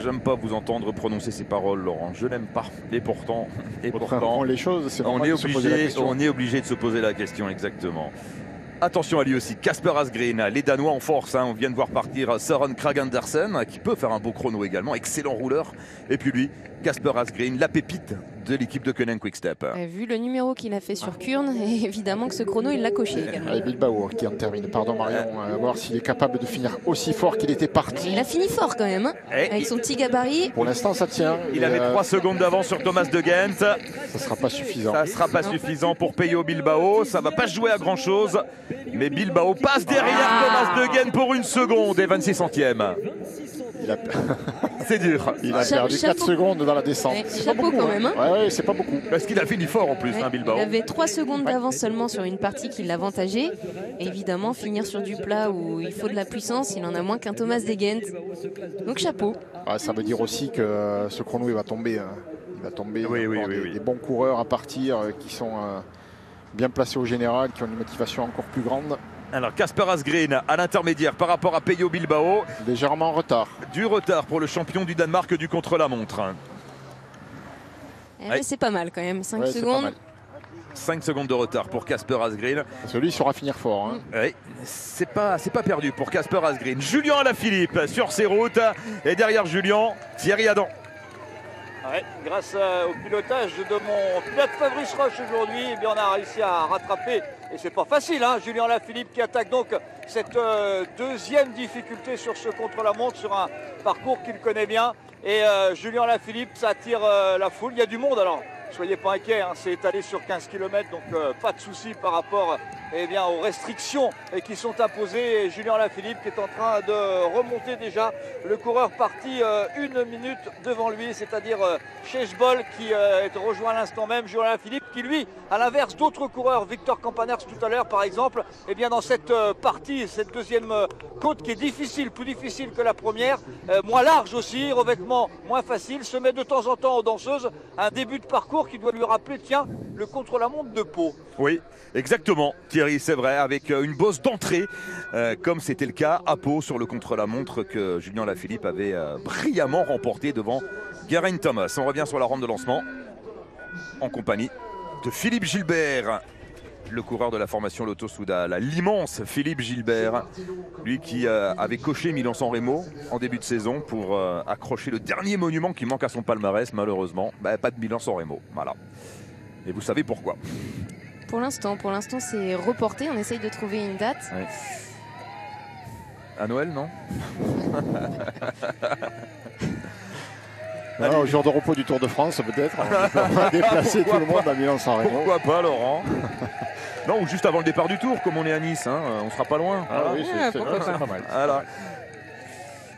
J'aime pas vous entendre prononcer ces paroles, Laurent. Je n'aime pas. Et pourtant, les choses, on est obligé de se poser la question, exactement. Attention à lui aussi, Kasper Asgreen, les Danois en force, hein. On vient de voir partir Søren Kragh Andersen, qui peut faire un beau chrono également, excellent rouleur. Et puis lui, Kasper Asgreen, la pépite de l'équipe de Koenig Quick-Step. Vu le numéro qu'il a fait sur Kurn, et évidemment que ce chrono, il l'a coché également. Et Bilbao qui en termine, pardon Marion, à voir s'il est capable de finir aussi fort qu'il était parti. Il a fini fort quand même, hein, avec son petit gabarit. Pour l'instant, ça tient. Il avait 3 secondes d'avance sur Thomas De Gendt. Ça ne sera pas suffisant. Ça ne sera pas suffisant pour Pello Bilbao. Ça ne va pas jouer à grand chose. Mais Bilbao passe derrière Thomas De Gendt pour 1 seconde et 26 centièmes. C'est dur. Il a perdu 4 secondes dans la descente. C'est pas beaucoup, quand même. Hein. Ouais, c'est pas beaucoup. Parce qu'il a fini fort en plus, hein, Bilbao. Il avait 3 secondes d'avance seulement sur une partie qui l'avantageait. Et évidemment, finir sur du plat où il faut de la puissance, il en a moins qu'un Thomas De Gendt. Donc chapeau. Ça veut dire aussi que ce chrono, il va tomber. Il va tomber. Des bons coureurs à partir qui sont bien placés au général, qui ont une motivation encore plus grande. Alors Kasper Asgreen à l'intermédiaire par rapport à Pello Bilbao. Légèrement en retard. Du retard pour le champion du Danemark du contre-la-montre. C'est pas mal quand même, 5 secondes. 5 secondes de retard pour Kasper Asgreen. Celui saura finir fort. Hein. Oui, c'est pas perdu pour Kasper Asgreen. Julien Alaphilippe sur ses routes. Et derrière Julien, Thierry Adam. Ouais, grâce au pilotage de mon pilote Fabrice Roche aujourd'hui, eh bien on a réussi à rattraper, et c'est pas facile, hein, Julien Alaphilippe qui attaque donc cette deuxième difficulté sur ce contre-la-montre, sur un parcours qu'il connaît bien. Et Julien Alaphilippe, ça attire la foule, il y a du monde alors soyez pas inquiets, hein, c'est étalé sur 15 km, donc pas de souci par rapport aux restrictions qui sont imposées. Et Julien Alaphilippe qui est en train de remonter déjà, le coureur parti 1 minute devant lui, c'est-à-dire Chesbol qui est rejoint à l'instant même. Julien Alaphilippe qui lui, à l'inverse d'autres coureurs, Victor Campaners tout à l'heure par exemple, dans cette partie, cette deuxième côte qui est difficile, plus difficile que la première, moins large aussi, revêtement moins facile, se met de temps en temps aux danseuses un début de parcours qui doit lui rappeler, tiens, le contre-la-montre de Pau. Oui, exactement, Thierry, c'est vrai, avec une bosse d'entrée, comme c'était le cas à Pau sur le contre-la-montre que Julien Alaphilippe avait brillamment remporté devant Geraint Thomas. On revient sur la rampe de lancement en compagnie de Philippe Gilbert, le coureur de la formation Lotto Soudal, l'immense Philippe Gilbert, lui qui avait coché Milan-San Remo en début de saison pour accrocher le dernier monument qui manque à son palmarès, malheureusement. Pas de Milan-San Remo, voilà. Et vous savez pourquoi. Pour l'instant, c'est reporté. On essaye de trouver une date. Ouais. À Noël, non? Au jour de repos du Tour de France, peut-être. On va déplacer tout le monde à Milan-San Remo. Pourquoi pas, Laurent? Non, ou juste avant le départ du Tour, comme on est à Nice. Hein, on sera pas loin. Ah oui, c'est pas mal. Voilà.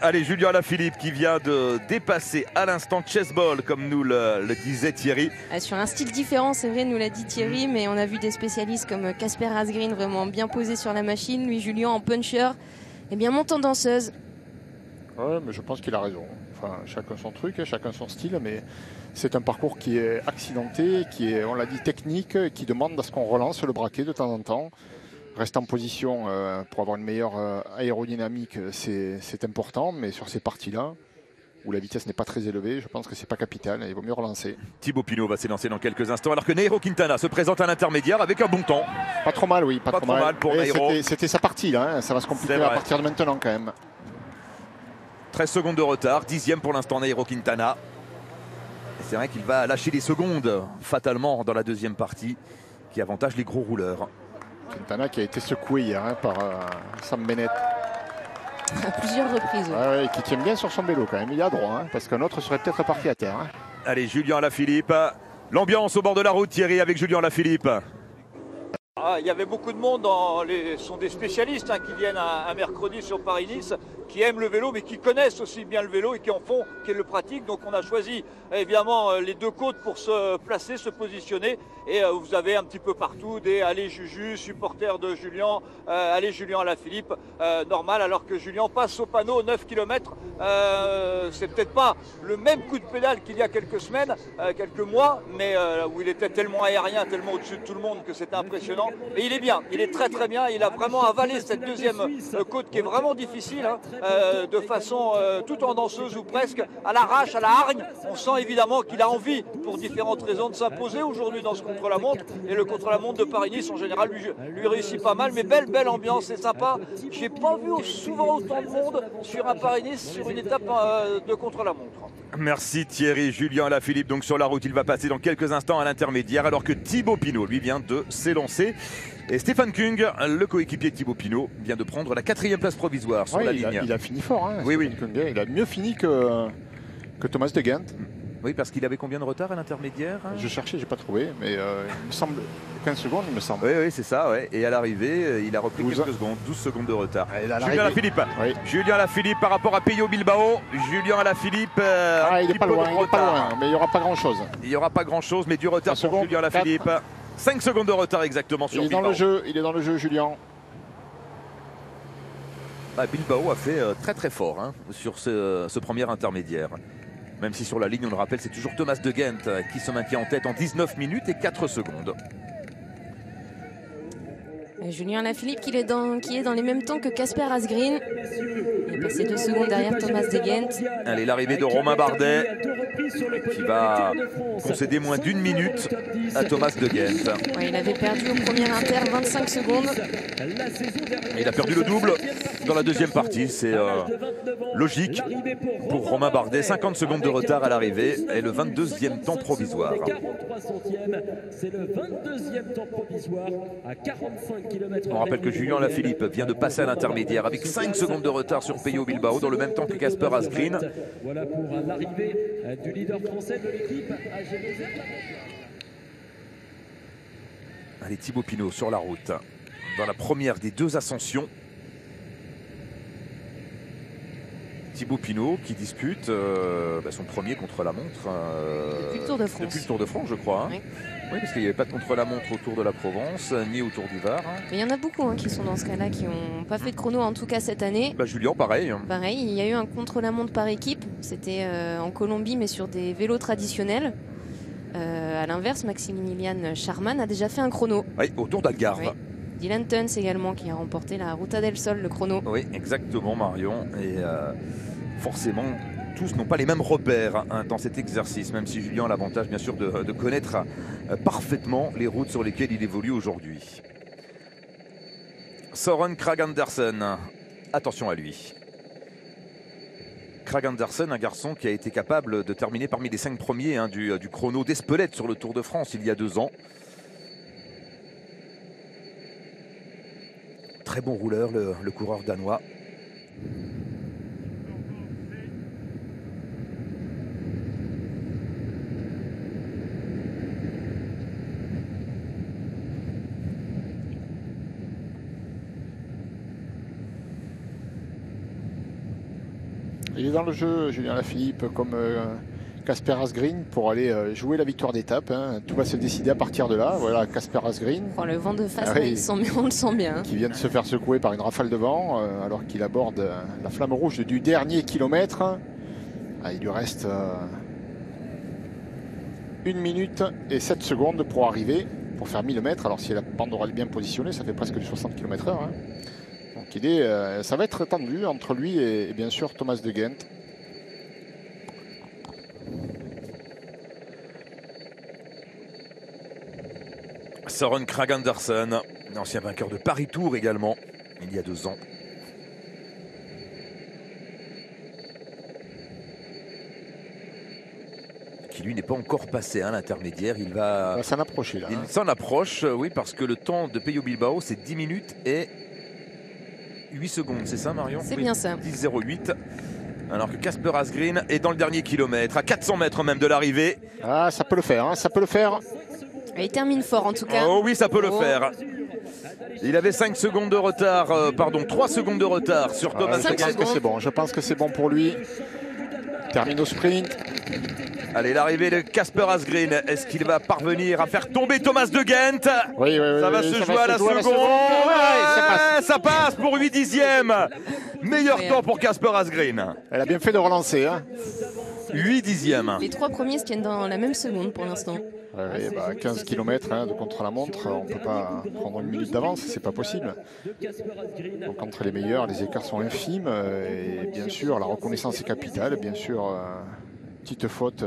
Allez, Julien Alaphilippe qui vient de dépasser à l'instant Chesbol, comme nous le disait Thierry. Sur un style différent, c'est vrai, nous l'a dit Thierry, mais on a vu des spécialistes comme Casper Asgreen vraiment bien posé sur la machine. Lui, Julien en puncher, monte en danseuse. Ouais, mais je pense qu'il a raison. Enfin, chacun son truc, chacun son style, mais c'est un parcours qui est accidenté, qui est, on l'a dit, technique, qui demande à ce qu'on relance le braquet de temps en temps. Rester en position pour avoir une meilleure aérodynamique, c'est important, mais sur ces parties-là, où la vitesse n'est pas très élevée, je pense que c'est pas capital, il vaut mieux relancer. Thibaut Pinot va s'élancer dans quelques instants, alors que Nairo Quintana se présente à l'intermédiaire avec un bon temps. Pas trop mal, oui, pas trop mal pour Nairo. C'était sa partie, là, hein. Ça va se compliquer à partir de maintenant quand même. 13 secondes de retard, 10e pour l'instant Nairo Quintana. C'est vrai qu'il va lâcher les secondes fatalement dans la deuxième partie, qui avantage les gros rouleurs. Quintana qui a été secoué hier par Sam Bennett. À plusieurs reprises. Ouais, qui tient bien sur son vélo quand même, il est à droit, hein, parce qu'un autre serait peut-être parti à terre. Hein. Allez, Julien Alaphilippe. L'ambiance au bord de la route, Thierry, avec Julien Alaphilippe. Il y avait beaucoup de monde, ce sont des spécialistes qui viennent un mercredi sur Paris-Nice, qui aiment le vélo mais qui connaissent aussi bien le vélo et qui en font, qui le pratiquent. Donc on a choisi évidemment les deux côtes pour se placer, se positionner. Et vous avez un petit peu partout des allez Juju, supporters de Julien, allez Julien Alaphilippe, normal, alors que Julien passe au panneau 9 km. C'est peut-être pas le même coup de pédale qu'il y a quelques semaines, quelques mois, mais où il était tellement aérien, tellement au-dessus de tout le monde que c'était impressionnant. Et il est bien, il est très très bien, il a vraiment avalé cette deuxième côte qui est vraiment difficile, de façon tout en danseuse ou presque, à l'arrache, à la hargne. On sent évidemment qu'il a envie, pour différentes raisons, de s'imposer aujourd'hui dans ce contre-la-montre. Et le contre-la-montre de Paris-Nice, en général, lui réussit pas mal, mais belle ambiance, c'est sympa. J'ai pas vu souvent autant de monde sur un Paris-Nice, sur une étape de contre-la-montre. Merci Thierry. Julien Alaphilippe donc sur la route, il va passer dans quelques instants à l'intermédiaire, alors que Thibaut Pinot, lui, vient de s'élancer. Et Stéphane Kung, le coéquipier de Thibaut Pinot, vient de prendre la 4e place provisoire sur la ligne. Il a fini fort, hein, oui. Kung, il a mieux fini que Thomas de Gendt. Oui, parce qu'il avait combien de retard à l'intermédiaire? Je cherchais, j'ai pas trouvé, mais il me semble 15 secondes, il me semble. Oui, c'est ça, ouais. Et à l'arrivée, il a repris 12 secondes de retard. Julien Alaphilippe. Oui. Julien Alaphilippe par rapport à Peyo Bilbao. Julien Alaphilippe. Il n'est pas loin, mais il n'y aura pas grand-chose. Il n'y aura pas grand-chose, mais du retard pour Julien Alaphilippe. 5 secondes de retard exactement sur Bilbao. Il est dans le jeu, Julien. Bilbao a fait très fort sur ce premier intermédiaire. Même si sur la ligne, on le rappelle, c'est toujours Thomas de Gendt qui se maintient en tête en 19 minutes et 4 secondes. Julien Alaphilippe qui est dans les mêmes temps que Casper Asgreen. Il est passé 2 secondes derrière Thomas de Gendt. Allez, l'arrivée de Romain Bardet qui va concéder moins d'1 minute à Thomas de Gendt. Ouais, il avait perdu au premier inter 25 secondes. Il a perdu le double dans la deuxième partie. C'est logique pour Romain Bardet. 50 secondes de retard à l'arrivée et le 22e temps provisoire. C'est le 22e temps provisoire à 45 km. On rappelle que Julien Alaphilippe vient de passer à l'intermédiaire avec 5 secondes de retard sur Peyo Bilbao dans le même temps que Casper Asgreen. Voilà pour l'arrivée du leader français de l'équipe AG2R. Allez, Thibaut Pinot sur la route. Dans la première des 2 ascensions. Thibaut Pinot qui dispute son premier contre-la-montre. Depuis le Tour de France. Depuis le Tour de France, je crois. Hein. Oui, parce qu'il n'y avait pas de contre-la-montre au Tour de la Provence, ni au Tour du Var. Mais il y en a beaucoup qui sont dans ce cas-là, qui n'ont pas fait de chrono, en tout cas cette année. Julien, pareil. Pareil, il y a eu un contre-la-montre par équipe. C'était en Colombie, mais sur des vélos traditionnels. À l'inverse, Maximilian Charman a déjà fait un chrono. Oui, au Tour d'Algarve. Oui. Dylan Tuns également, qui a remporté la Ruta del Sol, le chrono. Oui, exactement, Marion. Et forcément, tous n'ont pas les mêmes repères dans cet exercice, même si Julien a l'avantage, bien sûr, de connaître parfaitement les routes sur lesquelles il évolue aujourd'hui. Søren Kragh Andersen, attention à lui. Kragh Andersen, un garçon qui a été capable de terminer parmi les 5 premiers du chrono d'Espelette sur le Tour de France il y a 2 ans. Très bon rouleur, le coureur danois. Il est dans le jeu, Julien Lafilippe, comme Casper Asgreen, pour aller jouer la victoire d'étape. Hein. Tout va se décider à partir de là. Voilà, Casper Asgreen. Oh, le vent de face, on le sent bien. Qui vient de se faire secouer par une rafale de vent, alors qu'il aborde la flamme rouge du dernier kilomètre. Il lui reste 1 minute et 7 secondes pour arriver, pour faire 1000 mètres. Alors si la bande orale est bien positionnée, ça fait presque du 60 km/h. Hein. Donc ça va être tendu entre lui et bien sûr Thomas de Gendt. Søren Kragh Andersen, ancien vainqueur de Paris Tour également, il y a 2 ans. Qui lui n'est pas encore passé à l'intermédiaire, il va s'en approcher là. Il s'en approche, oui, parce que le temps de Pello Bilbao c'est 10 minutes et 8 secondes, c'est ça Marion? C'est bien ça. 10,08. Alors que Casper Asgreen est dans le dernier kilomètre, à 400 mètres même de l'arrivée. Ah, ça peut le faire, hein, ça peut le faire. Il termine fort en tout cas. Oh oui, ça peut le faire. Il avait 5 secondes de retard, 3 secondes de retard sur Thomas de Gendt. Je pense que c'est bon pour lui. Termine au sprint. Allez, l'arrivée de Casper Asgreen. Est-ce qu'il va parvenir à faire tomber Thomas de Gendt? Oui, ça va se jouer à la seconde. Ça passe pour 8 dixièmes. Meilleur temps pour Casper Asgreen. Elle a bien fait de relancer. Hein. 8 dixièmes. Les 3 premiers se tiennent dans la même seconde pour l'instant. 15 km de contre-la-montre, on ne peut pas prendre 1 minute d'avance, c'est pas possible. Donc entre les meilleurs, les écarts sont infimes et bien sûr la reconnaissance est capitale. Bien sûr, petite faute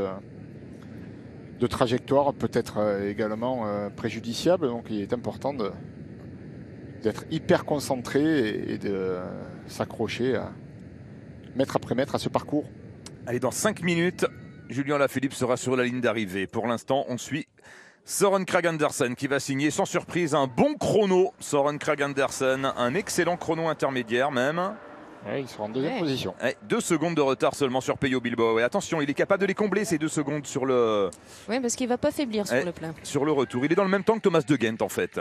de trajectoire peut être également préjudiciable. Donc il est important d'être hyper concentré et de s'accrocher mètre après mètre à ce parcours. Allez, dans 5 minutes, Julien Lafilippe sera sur la ligne d'arrivée. Pour l'instant, on suit Søren Kragh Andersen qui va signer sans surprise un bon chrono. Søren Kragh Andersen, un excellent chrono intermédiaire même. Ouais, il sera en deuxième position. 2 secondes de retard seulement sur Pello Bilbao. Et attention, il est capable de les combler ces 2 secondes sur le... Oui, parce qu'il ne va pas faiblir sur le plat. Sur le retour. Il est dans le même temps que Thomas de Gendt en fait.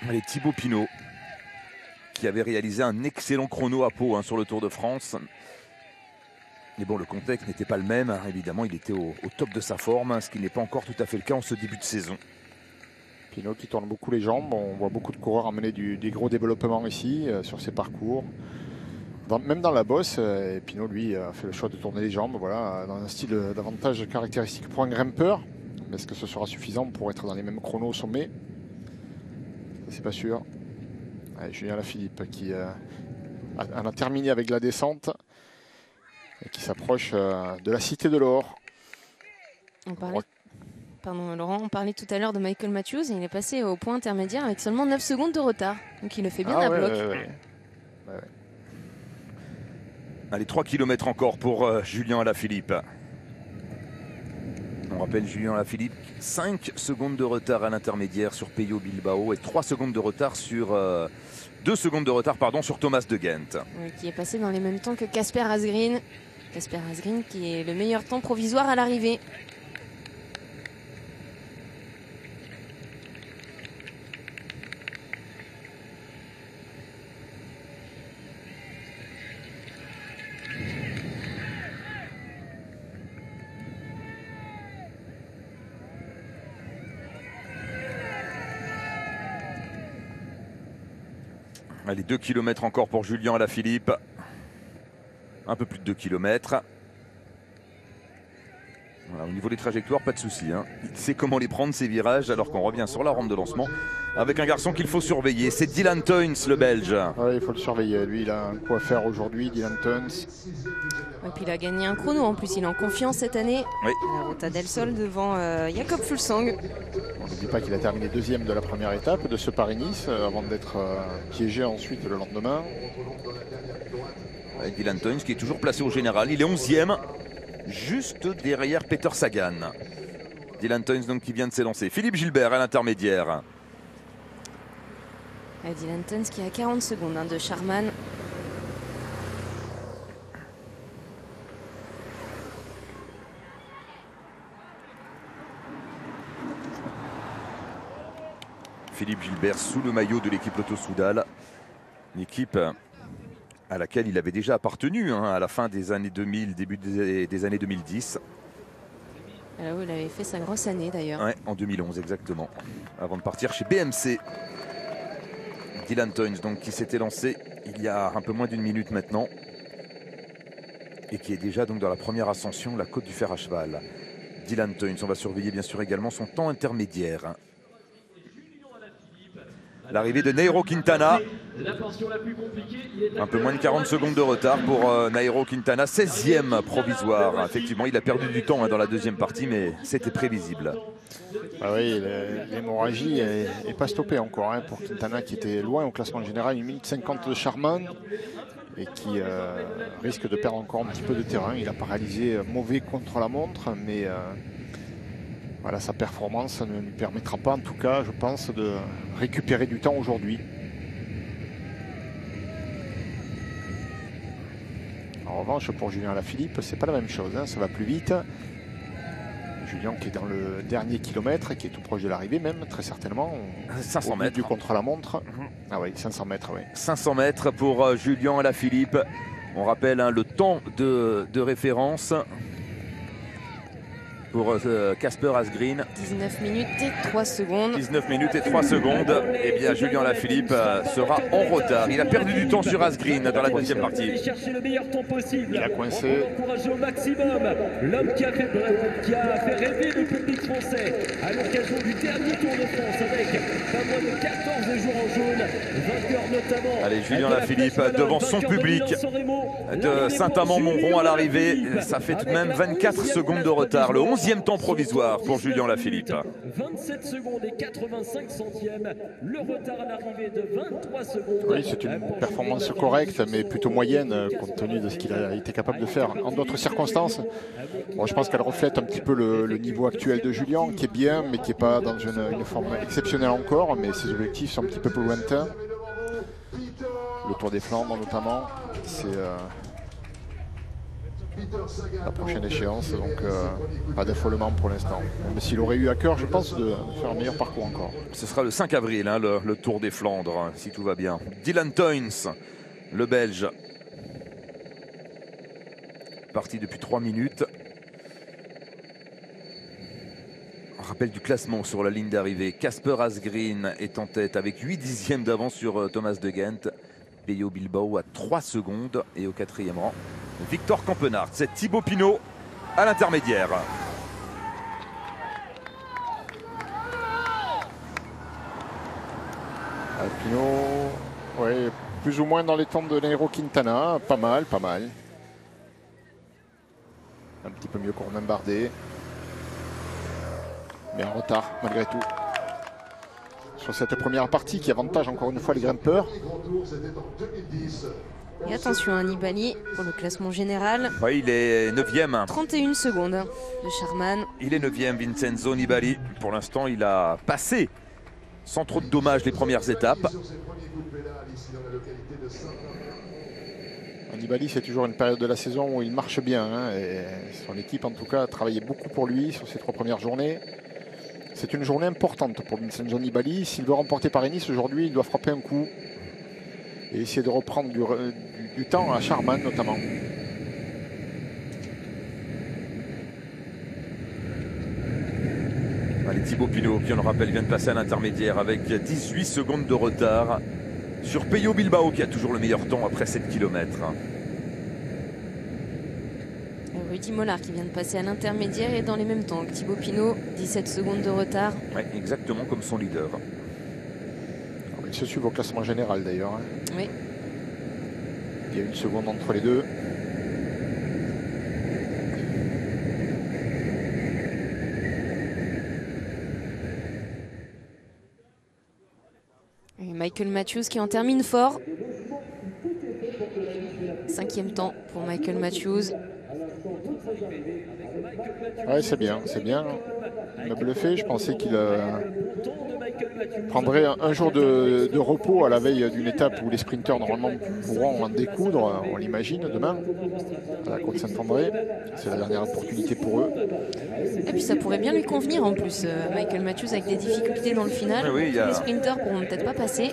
Allez, Thibaut Pinot, qui avait réalisé un excellent chrono à Pau sur le Tour de France. Mais bon, le contexte n'était pas le même. Évidemment, il était au top de sa forme, ce qui n'est pas encore tout à fait le cas en ce début de saison. Pinot qui tourne beaucoup les jambes. On voit beaucoup de coureurs amener des gros développements ici sur ces parcours. Même dans la bosse, Pinot, lui, a fait le choix de tourner les jambes. Voilà, dans un style davantage caractéristique pour un grimpeur. Mais est-ce que ce sera suffisant pour être dans les mêmes chronos au sommet? C'est pas sûr. Allez, Julien Lafilippe qui en a terminé avec la descente et qui s'approche de la Cité de l'Or. Pardon Laurent, on parlait tout à l'heure de Michael Matthews et il est passé au point intermédiaire avec seulement 9 secondes de retard. Donc il le fait bien à bloc. Ouais. Allez, 3 km encore pour Julien Lafilippe. On rappelle Julien Lafilippe, 5 secondes de retard à l'intermédiaire sur Pello Bilbao et 3 secondes de retard sur 2 secondes de retard sur Thomas de Gendt. Oui, qui est passé dans les mêmes temps que Casper Asgreen. Casper Asgreen qui est le meilleur temps provisoire à l'arrivée. Allez, 2 km encore pour Julien Alaphilippe. Un peu plus de 2 km. Voilà, au niveau des trajectoires, pas de souci. Hein. Il sait comment les prendre, ces virages, alors qu'on revient sur la rampe de lancement avec un garçon qu'il faut surveiller. C'est Dylan Teuns, le Belge. Ouais, il faut le surveiller. Lui, il a un coup à faire aujourd'hui, Dylan Teuns. Et puis il a gagné un chrono. En plus, il est en confiance cette année. Oui. À la Ruta del Sol devant Jakob Fuglsang. On n'oublie pas qu'il a terminé deuxième de la première étape de ce Paris-Nice avant d'être piégé ensuite le lendemain. Avec Dylan Teuns qui est toujours placé au général. Il est 11e. Juste derrière Peter Sagan. Dylan Teuns donc qui vient de s'élancer. Philippe Gilbert à l'intermédiaire. Dylan Teuns qui est à 40 secondes de Charman. Philippe Gilbert sous le maillot de l'équipe Lotto Soudal. Une équipe à laquelle il avait déjà appartenu à la fin des années 2000, début des années 2010. Là où il avait fait sa grosse année d'ailleurs. Ouais, en 2011 exactement. Avant de partir chez BMC. Dylan Teuns donc qui s'était lancé il y a un peu moins d'une minute maintenant. Et qui est déjà donc dans la première ascension, la côte du fer à cheval. Dylan Teuns, on va surveiller bien sûr également son temps intermédiaire. L'arrivée de Nairo Quintana. Un peu moins de 40 secondes de retard pour Nairo Quintana, 16e provisoire. Effectivement, il a perdu du temps dans la deuxième partie, mais c'était prévisible. Ah oui, l'hémorragie n'est pas stoppée encore pour Quintana qui était loin au classement général, 1 minute 50 de Charman et qui risque de perdre encore un petit peu de terrain. Il a paralysé mauvais contre la montre, mais voilà, sa performance ne lui permettra pas, en tout cas, je pense, de récupérer du temps aujourd'hui. En revanche, pour Julien Alaphilippe, c'est pas la même chose, ça va plus vite. Julien qui est dans le dernier kilomètre, qui est tout proche de l'arrivée même, très certainement. 500 mètres. Du contre-la-montre. Ah oui, 500 mètres, oui. 500 mètres pour Julien Alaphilippe. On rappelle le temps de référence pour Casper Asgreen. 19 minutes et 3 secondes. 19 minutes et 3 secondes. Eh bien, Julien Alaphilippe sera en retard. Il a perdu du temps sur Asgreen dans la deuxième partie. Chercher le meilleur temps possible. Il a coincé. On va encourager au maximum l'homme qui a fait rêver le public français à l'occasion du dernier Tour de France avec pas moins de 14 jours en jaune, vainqueur notamment. Allez, Julien Alaphilippe devant son public de Saint-Amand-Montrond à l'arrivée. Ça fait tout de même 24 secondes de retard. Le 11e temps provisoire pour Julien Alaphilippe. 27 secondes et 85 centièmes. Le retard à l'arrivée de 23 secondes. Oui, c'est une performance correcte, mais plutôt moyenne, compte tenu de ce qu'il a été capable de faire en d'autres circonstances. Bon, je pense qu'elle reflète un petit peu le niveau actuel de Julien, qui est bien, mais qui n'est pas dans une forme exceptionnelle encore, mais ses objectifs sont un petit peu plus lointains. Le Tour des Flandres, notamment, c'est la prochaine échéance, donc pas d'affolement pour l'instant. Même s'il aurait eu à cœur, je pense, de faire un meilleur parcours encore. Ce sera le 5 avril, le Tour des Flandres, si tout va bien. Dylan Teuns, le Belge, parti depuis 3 minutes. Un rappel du classement sur la ligne d'arrivée. Casper Asgreen est en tête avec 8 dixièmes d'avance sur Thomas de Gent. Pello Bilbao à 3 secondes et au 4e rang, Victor Campenard. C'est Thibaut Pinot à l'intermédiaire. Pinot, ouais, plus ou moins dans les temps de Nairo Quintana, pas mal, pas mal. Un petit peu mieux que Romain Bardet. Mais en retard, malgré tout. Sur cette première partie qui avantage encore une fois les grimpeurs. Et attention à Nibali pour le classement général. Oui, il est 9e. 31 secondes de Charman. Il est 9e, Vincenzo Nibali. Pour l'instant, il a passé sans trop de dommages les premières étapes. Nibali, c'est toujours une période de la saison où il marche bien. Et son équipe, en tout cas, a travaillé beaucoup pour lui sur ces 3 premières journées. C'est une journée importante pour Vincenzo Nibali. S'il veut remporter Paris-Nice aujourd'hui, il doit frapper un coup et essayer de reprendre du temps à Charman notamment. Allez, Thibaut Pinot, qui on le rappelle, vient de passer à l'intermédiaire avec 18 secondes de retard sur Peyo Bilbao qui a toujours le meilleur temps après 7 km. Rudy Mollard qui vient de passer à l'intermédiaire et dans les mêmes temps que Thibaut Pinot, 17 secondes de retard. Ouais, exactement comme son leader. Ils se suivent au classement général d'ailleurs. Oui. Il y a 1 seconde entre les deux. Et Michael Matthews qui en termine fort. 5e temps pour Michael Matthews. Ouais, c'est bien, c'est bien. Il m'a bluffé, je pensais qu'il prendrait un jour de repos à la veille d'une étape où les sprinteurs normalement pourront en découdre, on l'imagine, demain, à la Côte-Saint-André. C'est la dernière opportunité pour eux. Et puis ça pourrait bien lui convenir en plus, Michael Matthews avec des difficultés dans le final. Oui, Les sprinteurs pourront peut-être pas passer.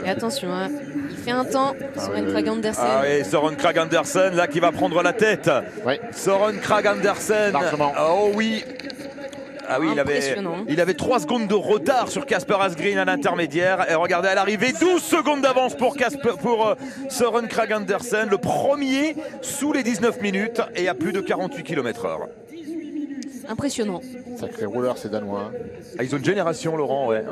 Et attention, hein, il fait un temps, Søren Kragh Andersen. Ah oui, Søren Kragh Andersen là qui va prendre la tête. Ouais. Søren Kragh Andersen. Largement. Oh oui. Ah oui, il avait 3 secondes de retard sur Kasper Asgreen à l'intermédiaire. Et regardez à l'arrivée, 12 secondes d'avance pour Søren Kragh Andersen. Le premier sous les 19 minutes et à plus de 48 km/h. Impressionnant. Sacré rouleur ces Danois. Ah, ils ont une génération, Laurent, ouais.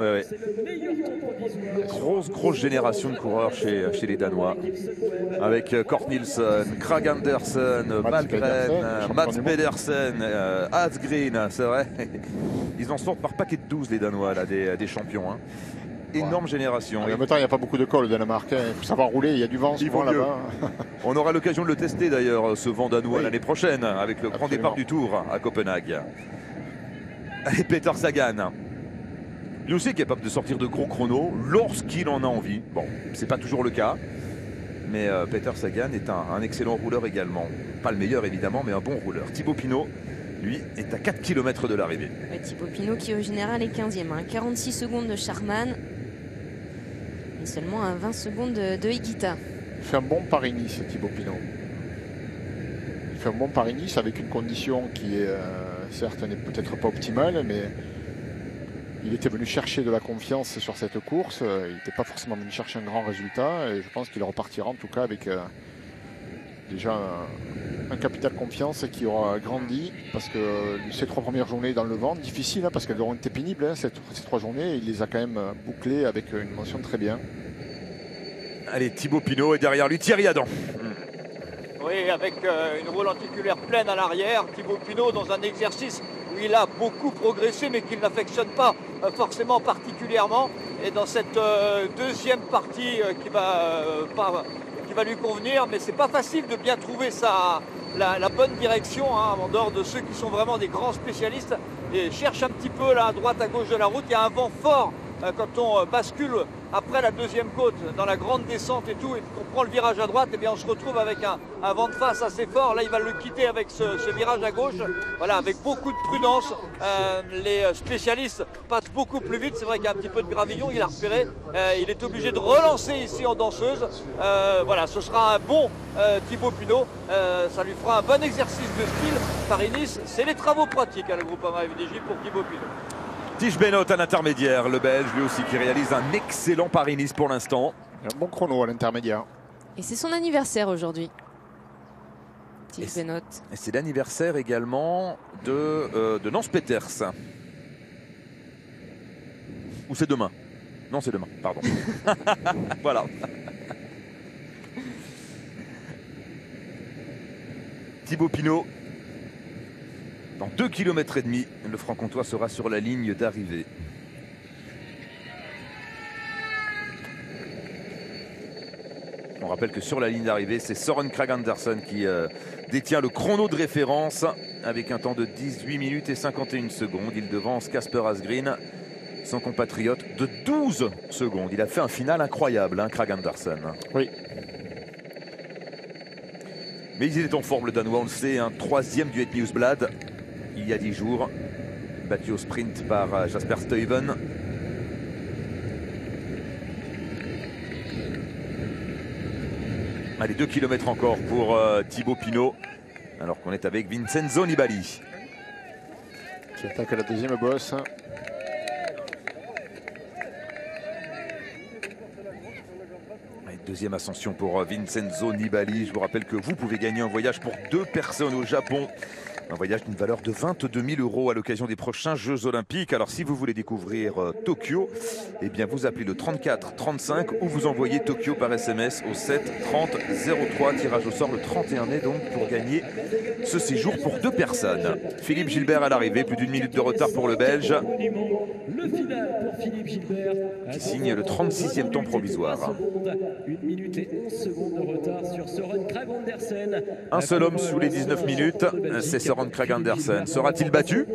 Grosse génération de coureurs chez les Danois. Avec Kort Nielsen, Kragh Andersen, Malgren, Mats Pedersen, Asgreen, c'est vrai. Ils en sortent par paquet de 12 les Danois, là, des champions. Hein. Énorme génération. En même temps, il n'y a pas beaucoup de col au Danemark. Il faut savoir rouler, il y a du vent souvent là-bas. On aura l'occasion de le tester d'ailleurs, ce vent danois l'année prochaine, avec le grand départ du Tour à Copenhague. Et Peter Sagan. Lui aussi est capable de sortir de gros chronos lorsqu'il en a envie. Bon, c'est pas toujours le cas. Mais Peter Sagan est un excellent rouleur également. Pas le meilleur évidemment, mais un bon rouleur. Thibaut Pinot, lui, est à 4 km de l'arrivée. Thibaut Pinot qui au général est 15e. Hein. 46 secondes de Charman. Et seulement à 20 secondes de Higuita. Il fait un bon Paris-Nice, Thibaut Pinot. Il fait un bon Paris-Nice avec une condition qui est, certes, n'est peut-être pas optimale, mais il était venu chercher de la confiance sur cette course. Il n'était pas forcément venu chercher un grand résultat. Et je pense qu'il repartira en tout cas avec déjà un capital confiance qui aura grandi. Parce que ces 3 premières journées dans le vent, difficiles, hein, parce qu'elles auront été pénibles, hein, ces 3 journées. Il les a quand même bouclées avec une mention très bien. Allez, Thibaut Pinot et derrière lui Thierry Adam. Oui, avec une roue lenticulaire pleine à l'arrière. Thibaut Pinot dans un exercice où il a beaucoup progressé mais qu'il n'affectionne pas forcément particulièrement. Et dans cette deuxième partie qui va lui convenir, mais c'est pas facile de bien trouver la bonne direction, hein, en dehors de ceux qui sont vraiment des grands spécialistes et cherchent un petit peu là à droite à gauche de la route. Il y a un vent fort quand on bascule après la deuxième côte dans la grande descente et tout, et qu'on prend le virage à droite, et bien on se retrouve avec un vent de face assez fort. Là il va le quitter avec ce virage à gauche, voilà, avec beaucoup de prudence. Les spécialistes passent beaucoup plus vite. C'est vrai qu'il y a un petit peu de gravillon, il a repéré, il est obligé de relancer ici en danseuse. Voilà, ce sera un bon Thibaut Pinot, ça lui fera un bon exercice de style. Paris-Nice, c'est les travaux pratiques à la Groupama FDJ pour Thibaut Pinot. Tige Benoît à l'intermédiaire, le Belge lui aussi qui réalise un excellent Paris-Nice pour l'instant. Un bon chrono à l'intermédiaire. Et c'est son anniversaire aujourd'hui. Tige Benoît. Et c'est l'anniversaire également de Nance Peters. Ou c'est demain? Non, c'est demain, pardon. Voilà. Thibaut Pinot. Dans 2,5 km, le Franc-Comtois sera sur la ligne d'arrivée. On rappelle que sur la ligne d'arrivée, c'est Søren Kragh Andersen qui détient le chrono de référence avec un temps de 18 minutes et 51 secondes. Il devance Kasper Asgreen, son compatriote, de 12 secondes. Il a fait un final incroyable, hein, Kragh Andersen. Oui. Mais il est en forme, le Danois, on le sait, un 3e du Het Nieuwsblad. Il y a 10 jours, battu au sprint par Jasper Stuyven. Allez, 2 km encore pour Thibaut Pinot, alors qu'on est avec Vincenzo Nibali. Qui attaque à la deuxième bosse. Deuxième ascension pour Vincenzo Nibali. Je vous rappelle que vous pouvez gagner un voyage pour 2 personnes au Japon. Un voyage d'une valeur de 22 000 € à l'occasion des prochains Jeux Olympiques. Alors si vous voulez découvrir Tokyo, eh bien vous appelez le 34 35 ou vous envoyez Tokyo par SMS au 7 30 03. Tirage au sort le 31 mai donc pour gagner ce séjour pour 2 personnes. Philippe Gilbert à l'arrivée, plus d'1 minute de retard pour le Belge. Le final pour Philippe Gilbert. Qui signe le 36e temps provisoire. 1 minute et 11 secondes de retard sur Søren Kragh Andersen. Un seul homme sous les 19 minutes, c'est Søren Kragh Andersen. Sera-t-il battu?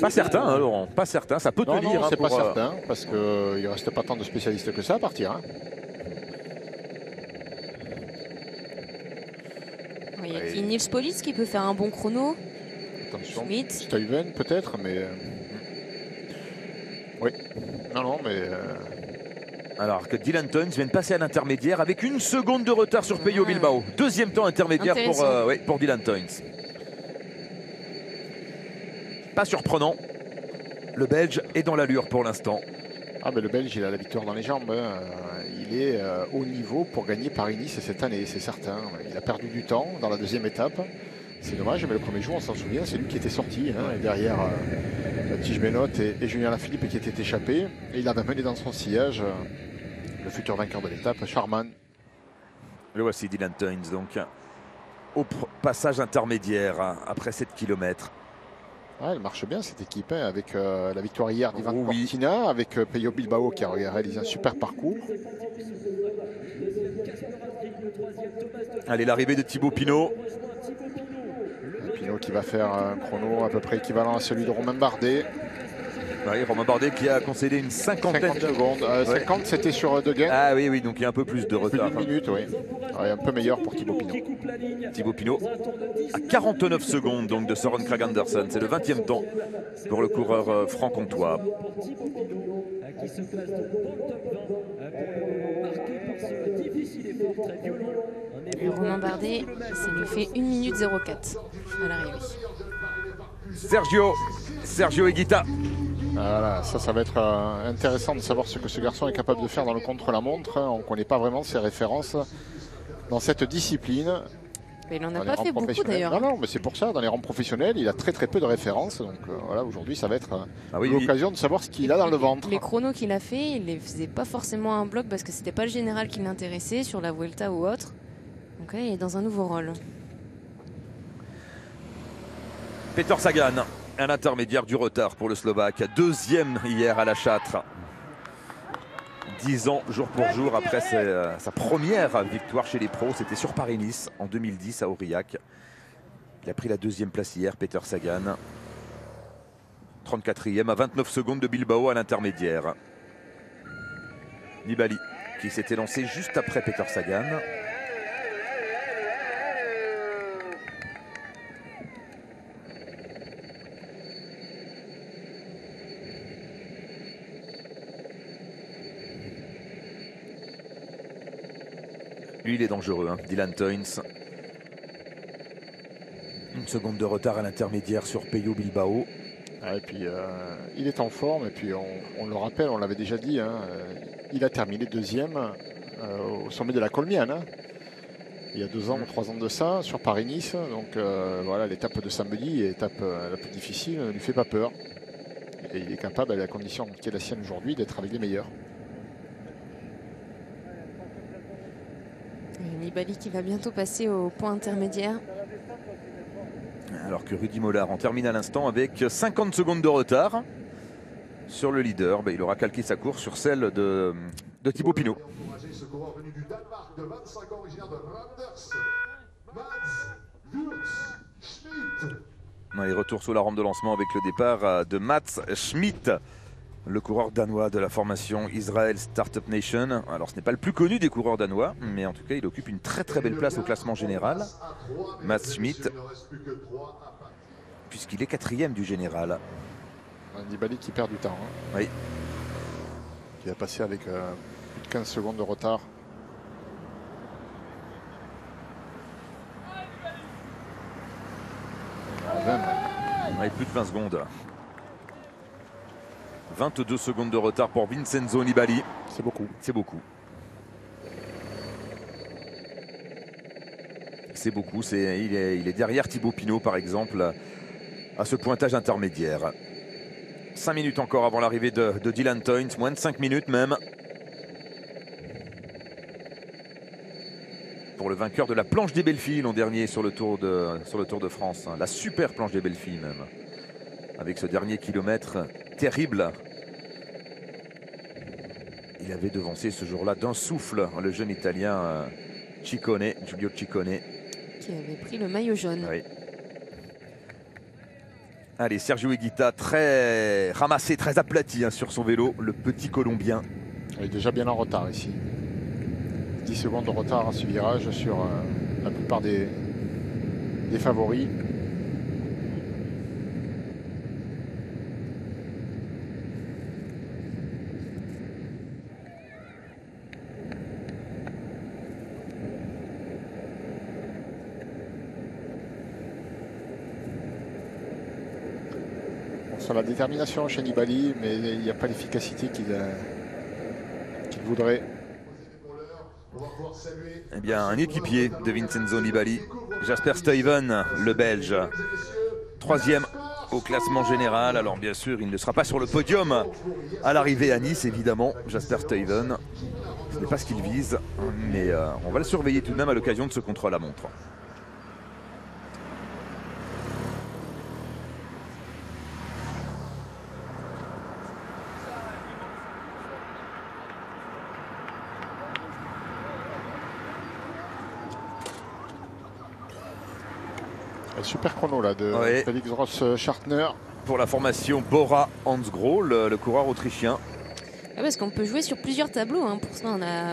Pas certain, hein, Laurent, pas certain. Ça peut Non, tenir. non, c'est pas pour, certain, parce qu'il ne reste pas tant de spécialistes que ça à partir. Hein. Il y a qui Nils Police qui peut faire un bon chrono. Attention, Schmidt. Stuyven peut-être, mais... Oui, non, mais... Alors que Dylan Teuns vient de passer à l'intermédiaire avec 1 seconde de retard sur Peyo Bilbao. Deuxième temps intermédiaire pour Dylan Teuns. Pas surprenant. Le Belge est dans l'allure pour l'instant. Ah, mais le Belge, il a la victoire dans les jambes. Hein. Il est au niveau pour gagner Paris-Nice cette année, c'est certain. Il a perdu du temps dans la deuxième étape. C'est dommage, mais le premier jour, on s'en souvient, c'est lui qui était sorti. Hein, et derrière Tige Benoît et Julien Lafilippe qui étaient échappés. Et il avait mené dans son sillage le futur vainqueur de l'étape, Charman. Le voici Dylan Teuns, donc au passage intermédiaire après 7 km. Ah, elle marche bien cette équipe, hein, avec la victoire hier d'Ivan Cortina, avec Peyo Bilbao qui a réalisé un super parcours. Allez, l'arrivée de Thibaut Pinot. Pinot qui va faire un chrono à peu près équivalent à celui de Romain Bardet. Oui, Romain Bardet qui a concédé une 50 secondes. 50 c'était sur Deguin. Ah oui, donc il y a un peu plus de retard. Plus d'1 minute, oui. Ouais, un peu meilleur pour Thibaut Pinot. Thibaut Pinot à 49 secondes donc de Søren Kragh Andersen. C'est le 20e temps pour le coureur franc-comtois. Qui se place donc dans le top 20 marqué par ce difficile effort très violent. Et Romain Bardet, ça lui fait 1 minute 04 à l'arrivée. Sergio Higuita. Voilà, ça va être intéressant de savoir ce que ce garçon est capable de faire dans le contre-la-montre. On ne connaît pas vraiment ses références dans cette discipline. Mais il n'en a pas fait beaucoup d'ailleurs. Non, mais c'est pour ça, dans les rangs professionnels, il a très peu de références. Donc voilà, aujourd'hui, ça va être l'occasion de savoir ce qu'il a dans le ventre. Les chronos qu'il a fait, il les faisait pas forcément à un bloc parce que c'était pas le général qui l'intéressait sur la Vuelta ou autre. Donc là, il est dans un nouveau rôle. Peter Sagan, un intermédiaire du retard pour le Slovaque. Deuxième hier à la Châtre. 10 ans jour pour jour après sa première victoire chez les pros. C'était sur Paris-Nice en 2010 à Aurillac. Il a pris la 2e place hier, Peter Sagan. 34e à 29 secondes de Bilbao à l'intermédiaire. Nibali qui s'était lancé juste après Peter Sagan. Lui, il est dangereux, hein. Dylan Teuns. 1 seconde de retard à l'intermédiaire sur Peyo Bilbao. Et puis, il est en forme. Et puis, on le rappelle, on l'avait déjà dit, hein, il a terminé 2e au sommet de la Colmiane. Hein, il y a 2 ans ou 3 ans de ça, sur Paris-Nice. Donc, voilà, l'étape de samedi, l'étape la plus difficile, ne lui fait pas peur. Et il est capable, à la condition qui est la sienne aujourd'hui, d'être avec les meilleurs. Nibali qui va bientôt passer au point intermédiaire. Alors que Rudy Mollard en termine à l'instant avec 50 secondes de retard sur le leader. Il aura calqué sa course sur celle de Thibaut Pinot. Ce coureur venu du Danemark de 25 ans, originaire de Randers, Mats Schmidt. Les retours sous la rampe de lancement avec le départ de Mats Schmidt, le coureur danois de la formation Israel Startup Nation. Alors ce n'est pas le plus connu des coureurs danois, mais en tout cas il occupe une très belle place au classement général. Mats Schmidt, puisqu'il est 4e du général. Nibali qui perd du temps. Hein. Oui. Qui va passer avec plus de 15 secondes de retard. Oui, plus de 20 secondes. 22 secondes de retard pour Vincenzo Nibali. C'est beaucoup. C'est beaucoup. c'est beaucoup. Il est derrière Thibaut Pinot, par exemple, à ce pointage intermédiaire. 5 minutes encore avant l'arrivée de Dylan Toynes, moins de 5 minutes même. Pour le vainqueur de la planche des belles filles l'an dernier sur le Tour de France. La super planche des belles filles même. Avec ce dernier kilomètre terrible. Il avait devancé ce jour-là d'un souffle le jeune Italien Ciccone, Giulio Ciccone. Qui avait pris le maillot jaune. Oui. Allez, Sergio Higuita, très ramassé, très aplati sur son vélo, le petit Colombien. Il est déjà bien en retard ici. 10 secondes de retard à ce virage sur la plupart des favoris. Sur la détermination chez Nibali, mais il n'y a pas l'efficacité qu'il voudrait. Eh bien, un équipier de Vincenzo Nibali, Jasper Stuyven, le Belge, 3e au classement général. Alors bien sûr, il ne sera pas sur le podium à l'arrivée à Nice, évidemment. Jasper Stuyven, ce n'est pas ce qu'il vise, mais on va le surveiller tout de même à l'occasion de ce contre-la-montre. Super chrono là de Felix Gross-Schartner. Pour la formation Bora Hansgrohe, le coureur autrichien. Ah, parce qu'on peut jouer sur plusieurs tableaux.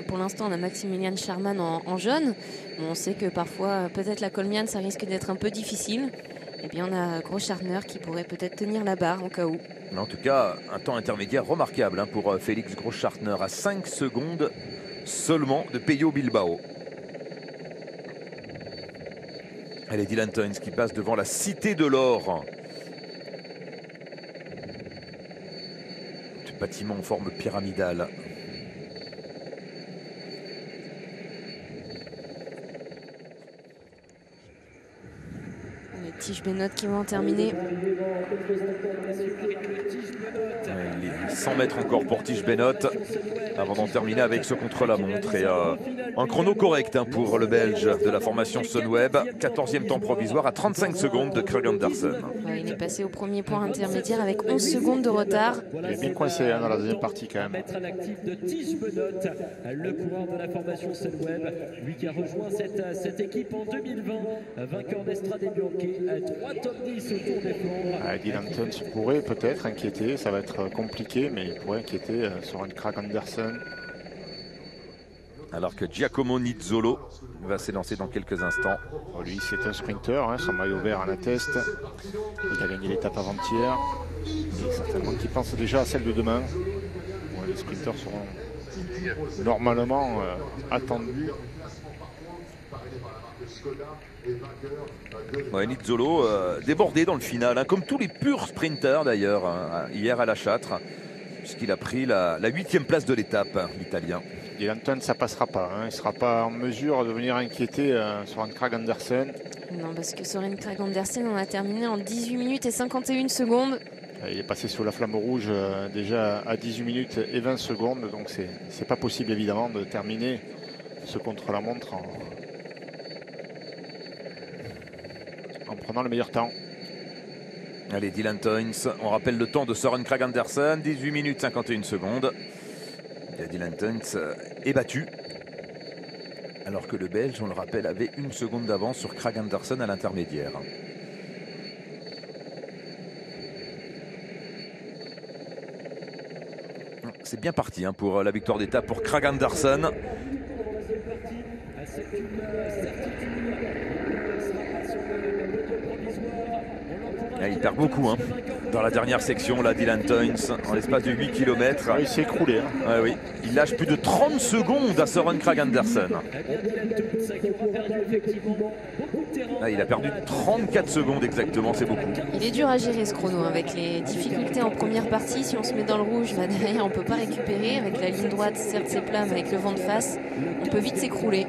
Pour l'instant, on a Maximilian Schachmann en jaune. On sait que parfois, peut-être la Colmiane, ça risque d'être un peu difficile. Et bien, on a Gross-Schartner qui pourrait peut-être tenir la barre en cas où. Mais en tout cas, un temps intermédiaire remarquable pour Felix Gross-Schartner, à 5 secondes seulement de Pello Bilbao. Allez, Dylan Toynes qui passe devant la Cité de l'Or. Ce bâtiment en forme pyramidale. Les Tiges Benoît qui vont en terminer. 100 mètres encore pour Tiges Benoît avant d'en terminer avec ce contre-la-montre. Et un chrono correct pour le Belge de la formation Sunweb. 14e temps provisoire à 35 secondes de Krag Andersen. Ouais, il est passé au premier point intermédiaire avec 11 secondes de retard. Il est bien coincé dans la deuxième partie quand même. Être à l'actif de Tiges Benoît, le coureur de la formation Sunweb, lui qui a rejoint cette équipe en 2020, vainqueur d'Estrade Bianchi, 3 top 10 au Tour des Flandres. Dylan Toynes pourrait peut-être inquiéter, ça va être compliqué, mais il pourrait inquiéter sur un Krag Andersen. Alors que Giacomo Nizzolo va s'élancer dans quelques instants. Lui, c'est un sprinter, son maillot vert en atteste. Il a gagné l'étape avant-hier. Et certainement qu'il pense déjà à celle de demain. Ouais, les sprinters seront normalement attendus. Ouais, Nizzolo débordé dans le final, comme tous les purs sprinters d'ailleurs, hier à la Châtre, puisqu'il a pris la 8e place de l'étape, l'Italien. Dylan Toynes, ça passera pas. Il ne sera pas en mesure de venir inquiéter Søren Kragh Andersen. Non, parce que Søren Kragh Andersen, on a terminé en 18 minutes et 51 secondes. Il est passé sous la flamme rouge déjà à 18 minutes et 20 secondes. Donc c'est pas possible évidemment de terminer ce contre-la-montre en prenant le meilleur temps. Allez, Dylan Toynes, on rappelle le temps de Søren Kragh Andersen, 18 minutes 51 secondes. Et Dylan Toynes est battu. Alors que le Belge, on le rappelle, avait 1 seconde d'avance sur Kragh Andersen à l'intermédiaire. C'est bien parti pour la victoire d'étape pour Kragh Andersen. Il perd beaucoup dans la dernière section, là, Dylan Toynes, en l'espace de 8 km. Il s'est écroulé. Oui. Il lâche plus de 30 secondes à Søren Kragh Andersen. Il a perdu 34 secondes exactement, c'est beaucoup. Il est dur à gérer ce chrono avec les difficultés en première partie. Si on se met dans le rouge, derrière on ne peut pas récupérer. Avec la ligne droite, certes c'est plat, mais avec le vent de face, on peut vite s'écrouler.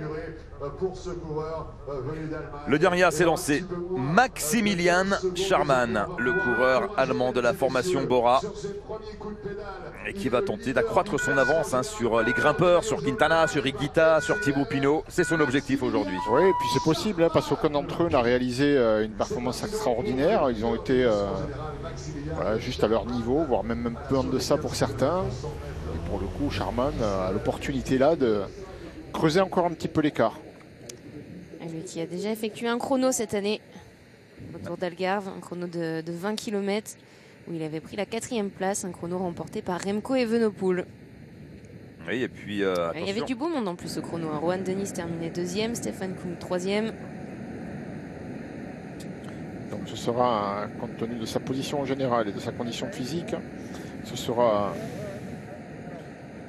procurer pour ce coureur venu d'Allemagne. Le dernier s'est lancé, Maximilian Scharmann, le coureur allemand de la formation Bora, et qui va tenter d'accroître son avance sur les grimpeurs, sur Quintana, sur Higuita, sur Thibaut Pinot. C'est son objectif aujourd'hui. Oui, et puis c'est possible, parce qu'aucun d'entre eux n'a réalisé une performance extraordinaire. Ils ont été voilà, juste à leur niveau, voire même un peu en deçà pour certains. Et pour le coup, Scharmann a l'opportunité là de creuser encore un petit peu l'écart. Lui qui a déjà effectué un chrono cette année autour d'Algarve, un chrono de 20 km où il avait pris la 4e place, un chrono remporté par Remco Evenepoel. Oui, et puis il y avait du beau monde en plus ce chrono. Rohan Dennis terminé 2e, Stefan Küng 3e. Donc ce sera, compte tenu de sa position générale et de sa condition physique, ce sera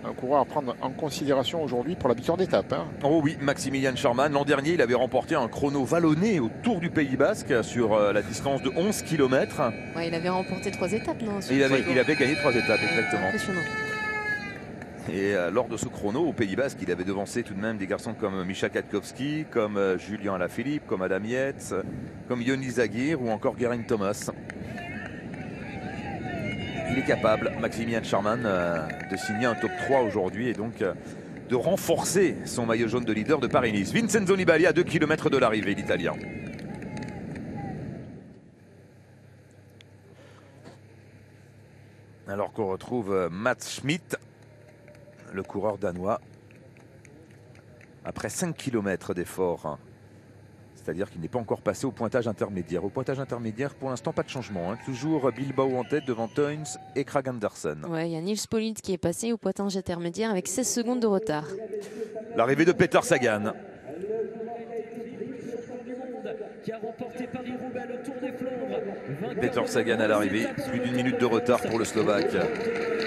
un coureur à prendre en considération aujourd'hui pour la victoire d'étape. Hein. Oh oui, Maximilian Scharmann. L'an dernier, il avait remporté un chrono vallonné au Tour du Pays Basque sur la distance de 11 km. Ouais, il avait remporté 3 étapes, non? Il avait gagné 3 étapes, exactement. Impressionnant. Et lors de ce chrono, au Pays Basque, il avait devancé tout de même des garçons comme Mischa Katkowski, comme Julien Alaphilippe, comme Adam Yates, comme Yoni Zagir ou encore Geraint Thomas. Il est capable, Maximilian Scharmann, de signer un top 3 aujourd'hui et donc de renforcer son maillot jaune de leader de Paris-Nice. Vincenzo Nibali à 2 km de l'arrivée, l'Italien. Alors qu'on retrouve Mats Schmidt, le coureur danois, après 5 km d'effort. C'est-à-dire qu'il n'est pas encore passé au pointage intermédiaire. Au pointage intermédiaire, pour l'instant, pas de changement. Hein. Toujours Bilbao en tête devant Teuns et Kragh Andersen. Ouais, il y a Nils Politt qui est passé au pointage intermédiaire avec 16 secondes de retard. L'arrivée de Peter Sagan. Peter Sagan à l'arrivée, plus d'1 minute de retard pour le Slovaque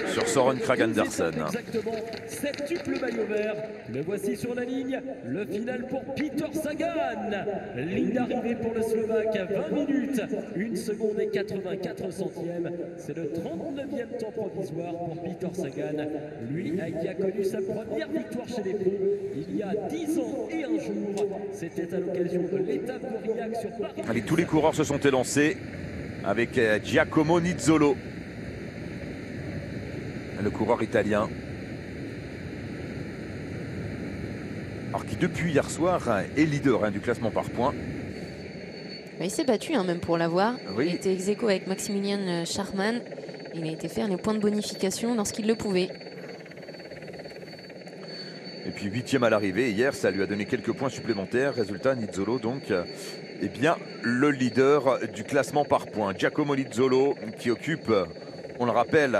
sur Søren Kragh Andersen. Exactement, septuple maillot vert. Le voici sur la ligne, le final pour Peter Sagan. Ligne d'arrivée pour le Slovaque à 20 minutes, 1 seconde et 84 centièmes. C'est le 39e temps provisoire pour Peter Sagan. Lui qui a connu sa première victoire chez les pros il y a 10 ans et un jour. C'était à l'occasion de l'étape d'Aurillac sur Paris. Allez, tous les coureurs se sont élancés avec Giacomo Nizzolo, le coureur italien. Alors qui depuis hier soir est leader du classement par points. Il s'est battu même pour l'avoir. Oui. Il était ex aequo avec Maximilian Scharmann. Il a été faire les points de bonification lorsqu'il le pouvait. Et puis 8e à l'arrivée. Hier, ça lui a donné quelques points supplémentaires. Résultat, Nizzolo donc est bien le leader du classement par points. Giacomo Nizzolo qui occupe, on le rappelle,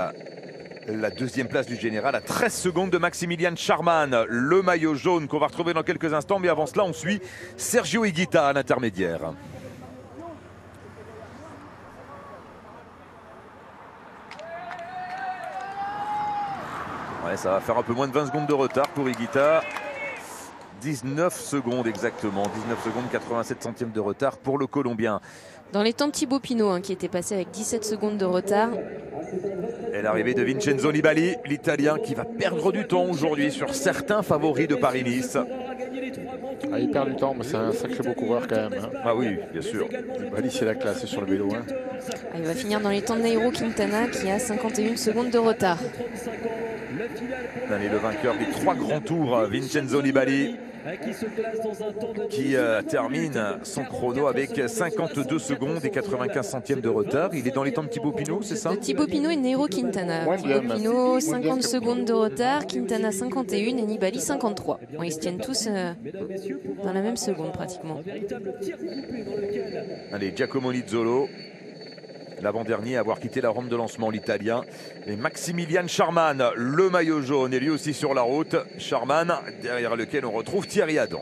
la 2e place du général à 13 secondes de Maximilian Scharmann, le maillot jaune qu'on va retrouver dans quelques instants. Mais avant cela, on suit Sergio Higuita à l'intermédiaire. Ouais, ça va faire un peu moins de 20 secondes de retard pour Higuita. 19 secondes exactement, 19 secondes 87 centièmes de retard pour le Colombien. Dans les temps de Thibaut Pinot qui était passé avec 17 secondes de retard. Et l'arrivée de Vincenzo Nibali, l'Italien qui va perdre du temps aujourd'hui sur certains favoris de Paris-Nice. Ah, il perd du temps, mais c'est un sacré beau coureur quand même. Hein. Ah oui, bien sûr. Nibali, c'est la classe sur le vélo. Hein. Il va finir dans les temps de Nairo Quintana qui a 51 secondes de retard. Allez, le vainqueur des 3 grands tours, Vincenzo Nibali, qui termine son chrono avec 52 secondes et 95 centièmes de retard. Il est dans les temps de Thibaut Pinot, c'est ça? De Thibaut Pinot et Nairo Quintana. Thibaut Pinot, 50 secondes de retard, Quintana 51 et Nibali 53. Bon, ils se tiennent tous dans la même seconde pratiquement. Allez, Giacomo Nizzolo, l'avant-dernier à avoir quitté la rampe de lancement, l'Italien. Et Maximilian Scharmann, le maillot jaune, est lui aussi sur la route. Scharmann, derrière lequel on retrouve Thierry Adam.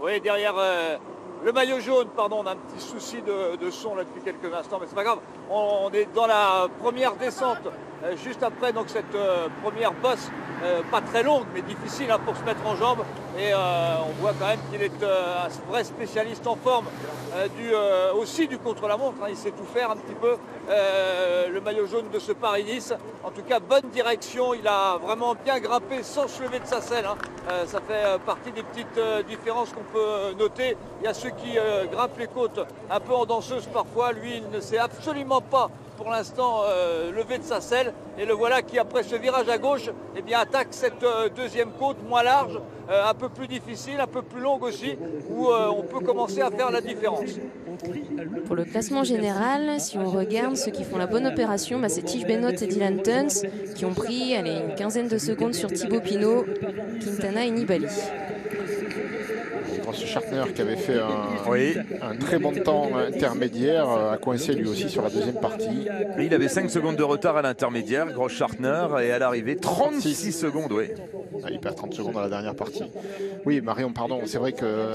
Oui, derrière le maillot jaune, pardon, on a un petit souci de son là depuis quelques instants, mais c'est pas grave. On est dans la première descente, juste après donc cette première bosse pas très longue, mais difficile hein, pour se mettre en jambes. Et on voit quand même qu'il est un vrai spécialiste en forme aussi du contre-la-montre. Hein. Il sait tout faire un petit peu, le maillot jaune de ce Paris-Nice. En tout cas, bonne direction. Il a vraiment bien grimpé sans se lever de sa selle. Hein. Ça fait partie des petites différences qu'on peut noter. Il y a ceux qui grimpent les côtes un peu en danseuse parfois. Lui, il ne sait absolument pas pour l'instant levé de sa selle, et le voilà qui après ce virage à gauche eh bien, attaque cette deuxième côte moins large, un peu plus difficile, un peu plus longue aussi, où on peut commencer à faire la différence. Pour le classement général, si on regarde ceux qui font la bonne opération, c'est Tige Benoît et Dylan Tuns qui ont pris une quinzaine de secondes sur Thibaut Pinot, Quintana et Nibali. Ce Schartner qui avait fait un très bon temps intermédiaire a coincé lui aussi sur la deuxième partie. Et il avait 5 secondes de retard à l'intermédiaire, Gros Schartner, et à l'arrivée 36 secondes. Oui. Il perd 30 secondes à la dernière partie. Oui, Marion, pardon, c'est vrai que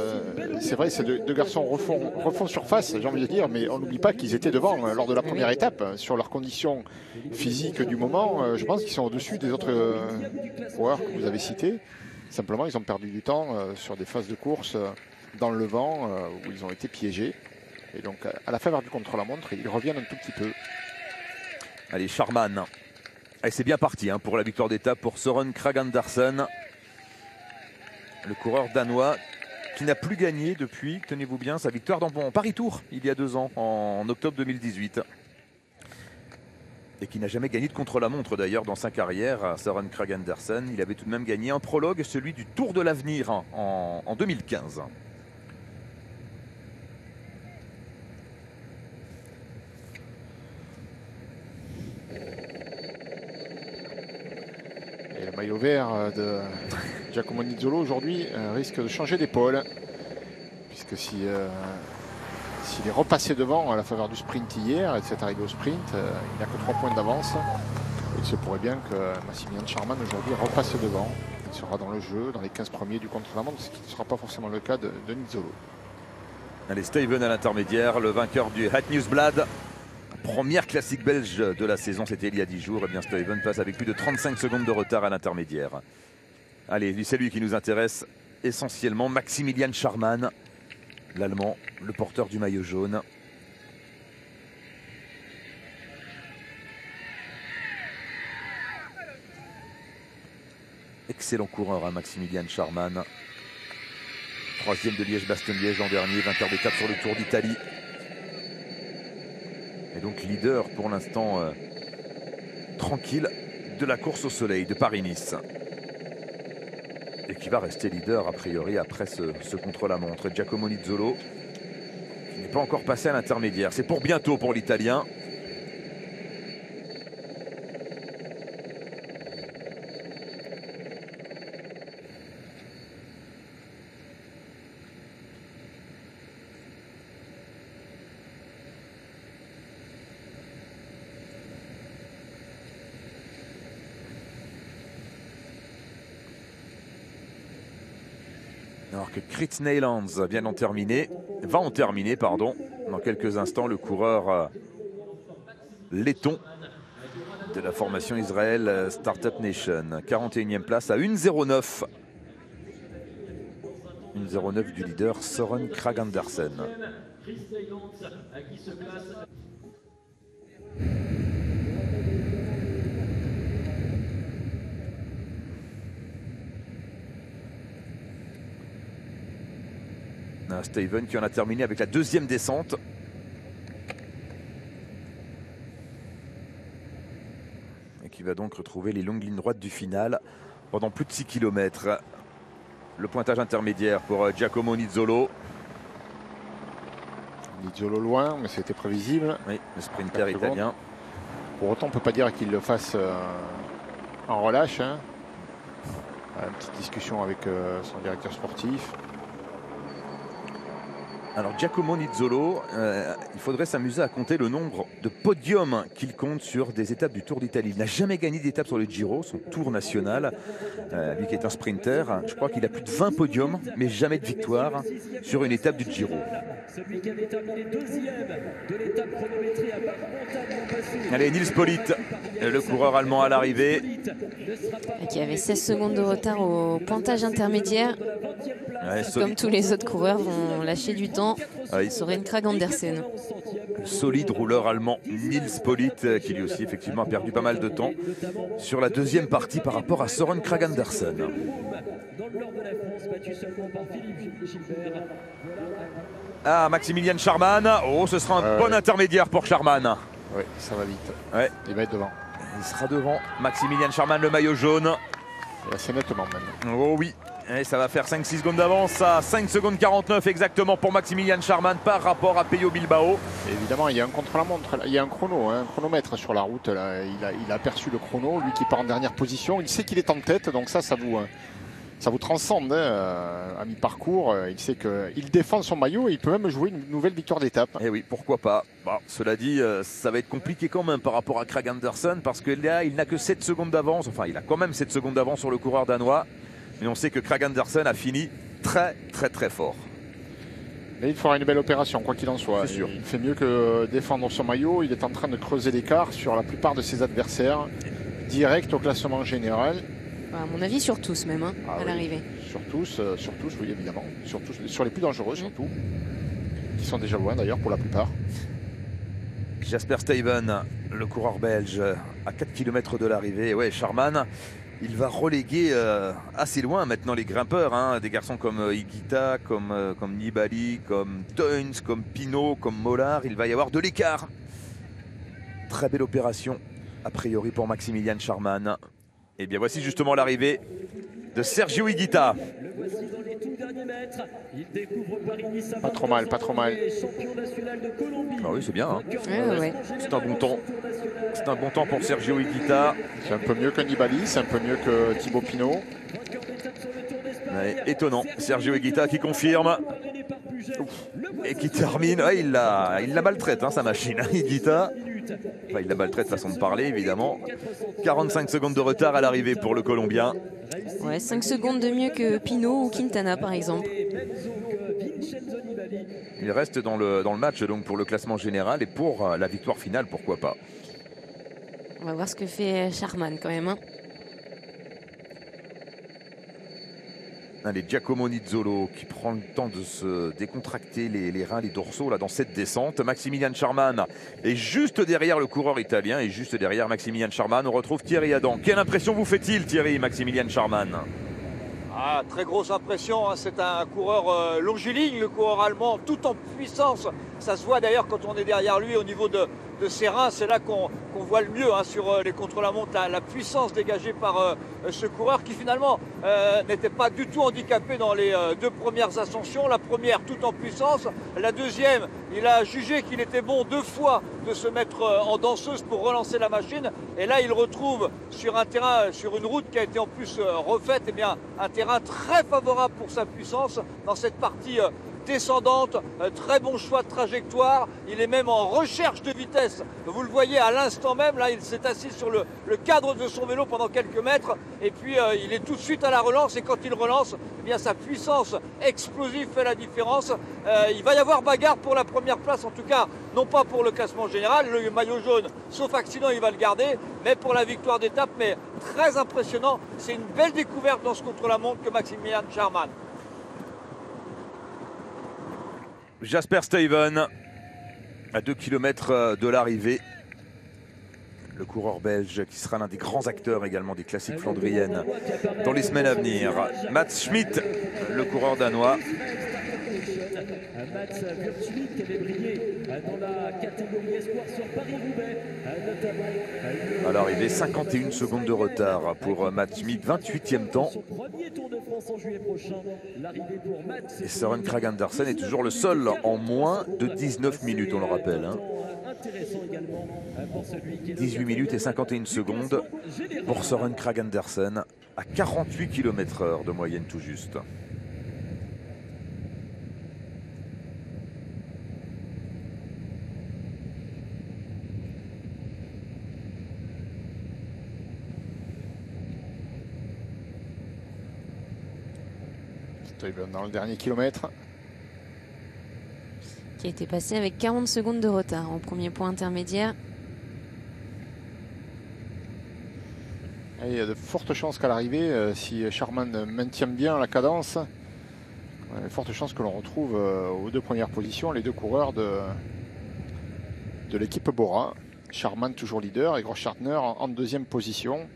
ces deux garçons refont surface, j'ai envie de dire, mais on n'oublie pas qu'ils étaient devant lors de la première étape sur leurs conditions physiques du moment. Je pense qu'ils sont au-dessus des autres coureurs que vous avez cités. Simplement, ils ont perdu du temps sur des phases de course dans le vent où ils ont été piégés. Et donc, à la faveur du contre-la-montre, ils reviennent un tout petit peu. Allez, Scharman. Et c'est bien parti hein, pour la victoire d'étape pour Søren Kragh Andersen. Le coureur danois qui n'a plus gagné depuis, tenez-vous bien, sa victoire dans Paris-Tours il y a 2 ans, en octobre 2018. Et qui n'a jamais gagné de contre-la-montre d'ailleurs dans sa carrière, Søren Kragh Andersen. Il avait tout de même gagné un prologue, celui du Tour de l'Avenir en 2015. Et le maillot vert de Giacomo Nizzolo aujourd'hui risque de changer d'épaule. Puisque s'il est repassé devant à la faveur du sprint hier et de cette arrivée au sprint, il n'a que 3 points d'avance. Il se pourrait bien que Massimilian Scharman aujourd'hui repasse devant. Il sera dans le jeu, dans les 15 premiers du contre-la-montre, ce qui ne sera pas forcément le cas de Nizzolo. Allez, Stuyven à l'intermédiaire, le vainqueur du Het Nieuwsblad. Première classique belge de la saison, c'était il y a 10 jours. Et bien Stuyven passe avec plus de 35 secondes de retard à l'intermédiaire. Allez, c'est lui qui nous intéresse essentiellement, Maximilian Scharman. L'Allemand, le porteur du maillot jaune. Excellent coureur, hein, Maximilian Scharman. 3e de Liège-Bastogne-Liège l'an dernier, vainqueur d'étape sur le Tour d'Italie. Et donc leader pour l'instant tranquille de la course au soleil de Paris-Nice. Et qui va rester leader a priori après ce contre-la-montre. Giacomo Nizzolo qui n'est pas encore passé à l'intermédiaire. C'est pour bientôt pour l'Italien. Alors que Krits Neylands va en terminer dans quelques instants, le coureur letton de la formation Israël Startup Nation. 41e place à 1,09. 1,09 du leader Søren Kragh Andersen. Stuyven qui en a terminé avec la 2e descente. Et qui va donc retrouver les longues lignes droites du final pendant plus de 6 km. Le pointage intermédiaire pour Giacomo Nizzolo. Nizzolo loin, mais c'était prévisible. Oui, le sprinter italien. Pour autant, on ne peut pas dire qu'il le fasse en relâche. Hein. Une petite discussion avec son directeur sportif. Alors Giacomo Nizzolo, il faudrait s'amuser à compter le nombre de podiums qu'il compte sur des étapes du Tour d'Italie. Il n'a jamais gagné d'étape sur le Giro, son tour national. Lui qui est un sprinter, je crois qu'il a plus de 20 podiums, mais jamais de victoire sur une étape du Giro. Celui qui avait terminé deuxième de l'étape chronométrée à Bas-Montagne. Allez, Nils Politt, le coureur allemand à l'arrivée. Et qui avait 16 secondes de retard au pointage intermédiaire. Ouais, Comme tous les autres coureurs vont lâcher du temps. Søren Kragh Andersen. Solide rouleur allemand Nils Politt, qui lui aussi effectivement a perdu pas mal de temps sur la deuxième partie par rapport à Søren Kragh Andersen. Dans le nord de la France, battu seulement par Philippe Gilbert. Ah, Maximilian Scharmann. Oh, ce sera un bon intermédiaire pour Scharmann. Oui, ça va vite. Ouais. Il va être devant. Il sera devant. Maximilian Scharmann, le maillot jaune. Et assez nettement même. Oh oui. Et ça va faire 5-6 secondes d'avance à 5 secondes 49 exactement pour Maximilian Scharmann par rapport à Pello Bilbao. Et évidemment, il y a un contre-la-montre, il y a un chrono, un chronomètre sur la route. Là. Il a aperçu le chrono, lui qui part en dernière position. Il sait qu'il est en tête, donc ça vous transcende à mi-parcours. Il sait qu'il défend son maillot et il peut même jouer une nouvelle victoire d'étape. Et oui, pourquoi pas. Bon, cela dit, ça va être compliqué quand même par rapport à Kragh Andersen parce que là, il n'a que 7 secondes d'avance. Enfin, il a quand même 7 secondes d'avance sur le coureur danois. Mais on sait que Kragh Andersen a fini très fort. Mais il fera une belle opération, quoi qu'il en soit. C'est sûr. Il fait mieux que défendre son maillot. Il est en train de creuser l'écart sur la plupart de ses adversaires. Direct au classement général. À mon avis, sur tous même, à l'arrivée. Sur tous, oui, évidemment. Sur les plus dangereux, surtout. Qui sont déjà loin, d'ailleurs, pour la plupart. Jasper Stuyven, le coureur belge, à 4 km de l'arrivée. Ouais, Scharmann, il va reléguer assez loin maintenant les grimpeurs. Des garçons comme Higuita, comme Nibali, comme Teuns, comme Pinot, comme Mollard. Il va y avoir de l'écart. Très belle opération, a priori, pour Maximilian Scharmann. Et bien voici justement l'arrivée de Sergio Higuita. Le voici dans les tout derniers mètres. Il découvre Paris-Nice. Pas trop mal, pas trop mal. Champion national de Colombie. Ah oui, c'est bien. Ouais. C'est un bon temps. C'est un bon temps pour Sergio Higuita. C'est un peu mieux que Nibali, c'est un peu mieux que Thibaut Pinot. Ouais, étonnant. Sergio Higuita qui confirme. Et qui termine. Ouais, il la maltraite, sa machine. Higuita. Enfin, il la maltraite façon de parler, évidemment. 45 secondes de retard à l'arrivée pour le Colombien. Ouais, 5 secondes de mieux que Pinot ou Quintana, par exemple. Il reste dans le match donc pour le classement général et pour la victoire finale, pourquoi pas. On va voir ce que fait Scharmann quand même. Allez, Giacomo Nizzolo qui prend le temps de se décontracter les reins, les dorsaux là dans cette descente. Maximilian Scharmann est juste derrière le coureur italien et juste derrière Maximilian Scharmann, on retrouve Thierry Adam. Quelle impression vous fait-il, Thierry, Maximilian Scharmann? Très grosse impression, c'est un coureur longiligne, le coureur allemand, tout en puissance. Ça se voit d'ailleurs quand on est derrière lui au niveau de ses reins, c'est là qu'on voit le mieux sur les contre-la-montre, la puissance dégagée par ce coureur qui finalement n'était pas du tout handicapé dans les 2 premières ascensions. La première tout en puissance, la deuxième, il a jugé qu'il était bon 2 fois de se mettre en danseuse pour relancer la machine. Et là, il retrouve sur un terrain, sur une route qui a été en plus refaite, un terrain très favorable pour sa puissance dans cette partie descendante, très bon choix de trajectoire, il est même en recherche de vitesse, vous le voyez à l'instant même, là il s'est assis sur le cadre de son vélo pendant quelques mètres et puis il est tout de suite à la relance et quand il relance, sa puissance explosive fait la différence. Il va y avoir bagarre pour la première place, en tout cas non pas pour le classement général, le maillot jaune sauf accident il va le garder, mais pour la victoire d'étape, mais très impressionnant, c'est une belle découverte dans ce contre-la-montre que Maximilian Scharmann. Jasper Stuyven à 2 km de l'arrivée. Le coureur belge qui sera l'un des grands acteurs également des classiques flandriennes dans les semaines à venir. Mats Schmidt, le coureur danois. Mats Schmidt qui avait brillé dans la catégorie espoir sur Paris-Roubaix, notamment. À l'arrivée, 51 secondes de retard pour Mats Schmidt, 28e temps. Premier Tour de France en juillet prochain. L'arrivée pour Mats. Et Søren Kragh Andersen est toujours le seul en moins de 19 minutes, on le rappelle. 18 minutes et 51 secondes pour Søren Kragh Andersen à 48 km/h de moyenne tout juste. Stuyven dans le dernier kilomètre. Qui a été passé avec 40 secondes de retard au premier point intermédiaire. Et il y a de fortes chances qu'à l'arrivée, si Sharman maintient bien la cadence, il y a de fortes chances que l'on retrouve aux 2 premières positions les 2 coureurs de l'équipe Bora. Sharman toujours leader et Großschartner en 2e position.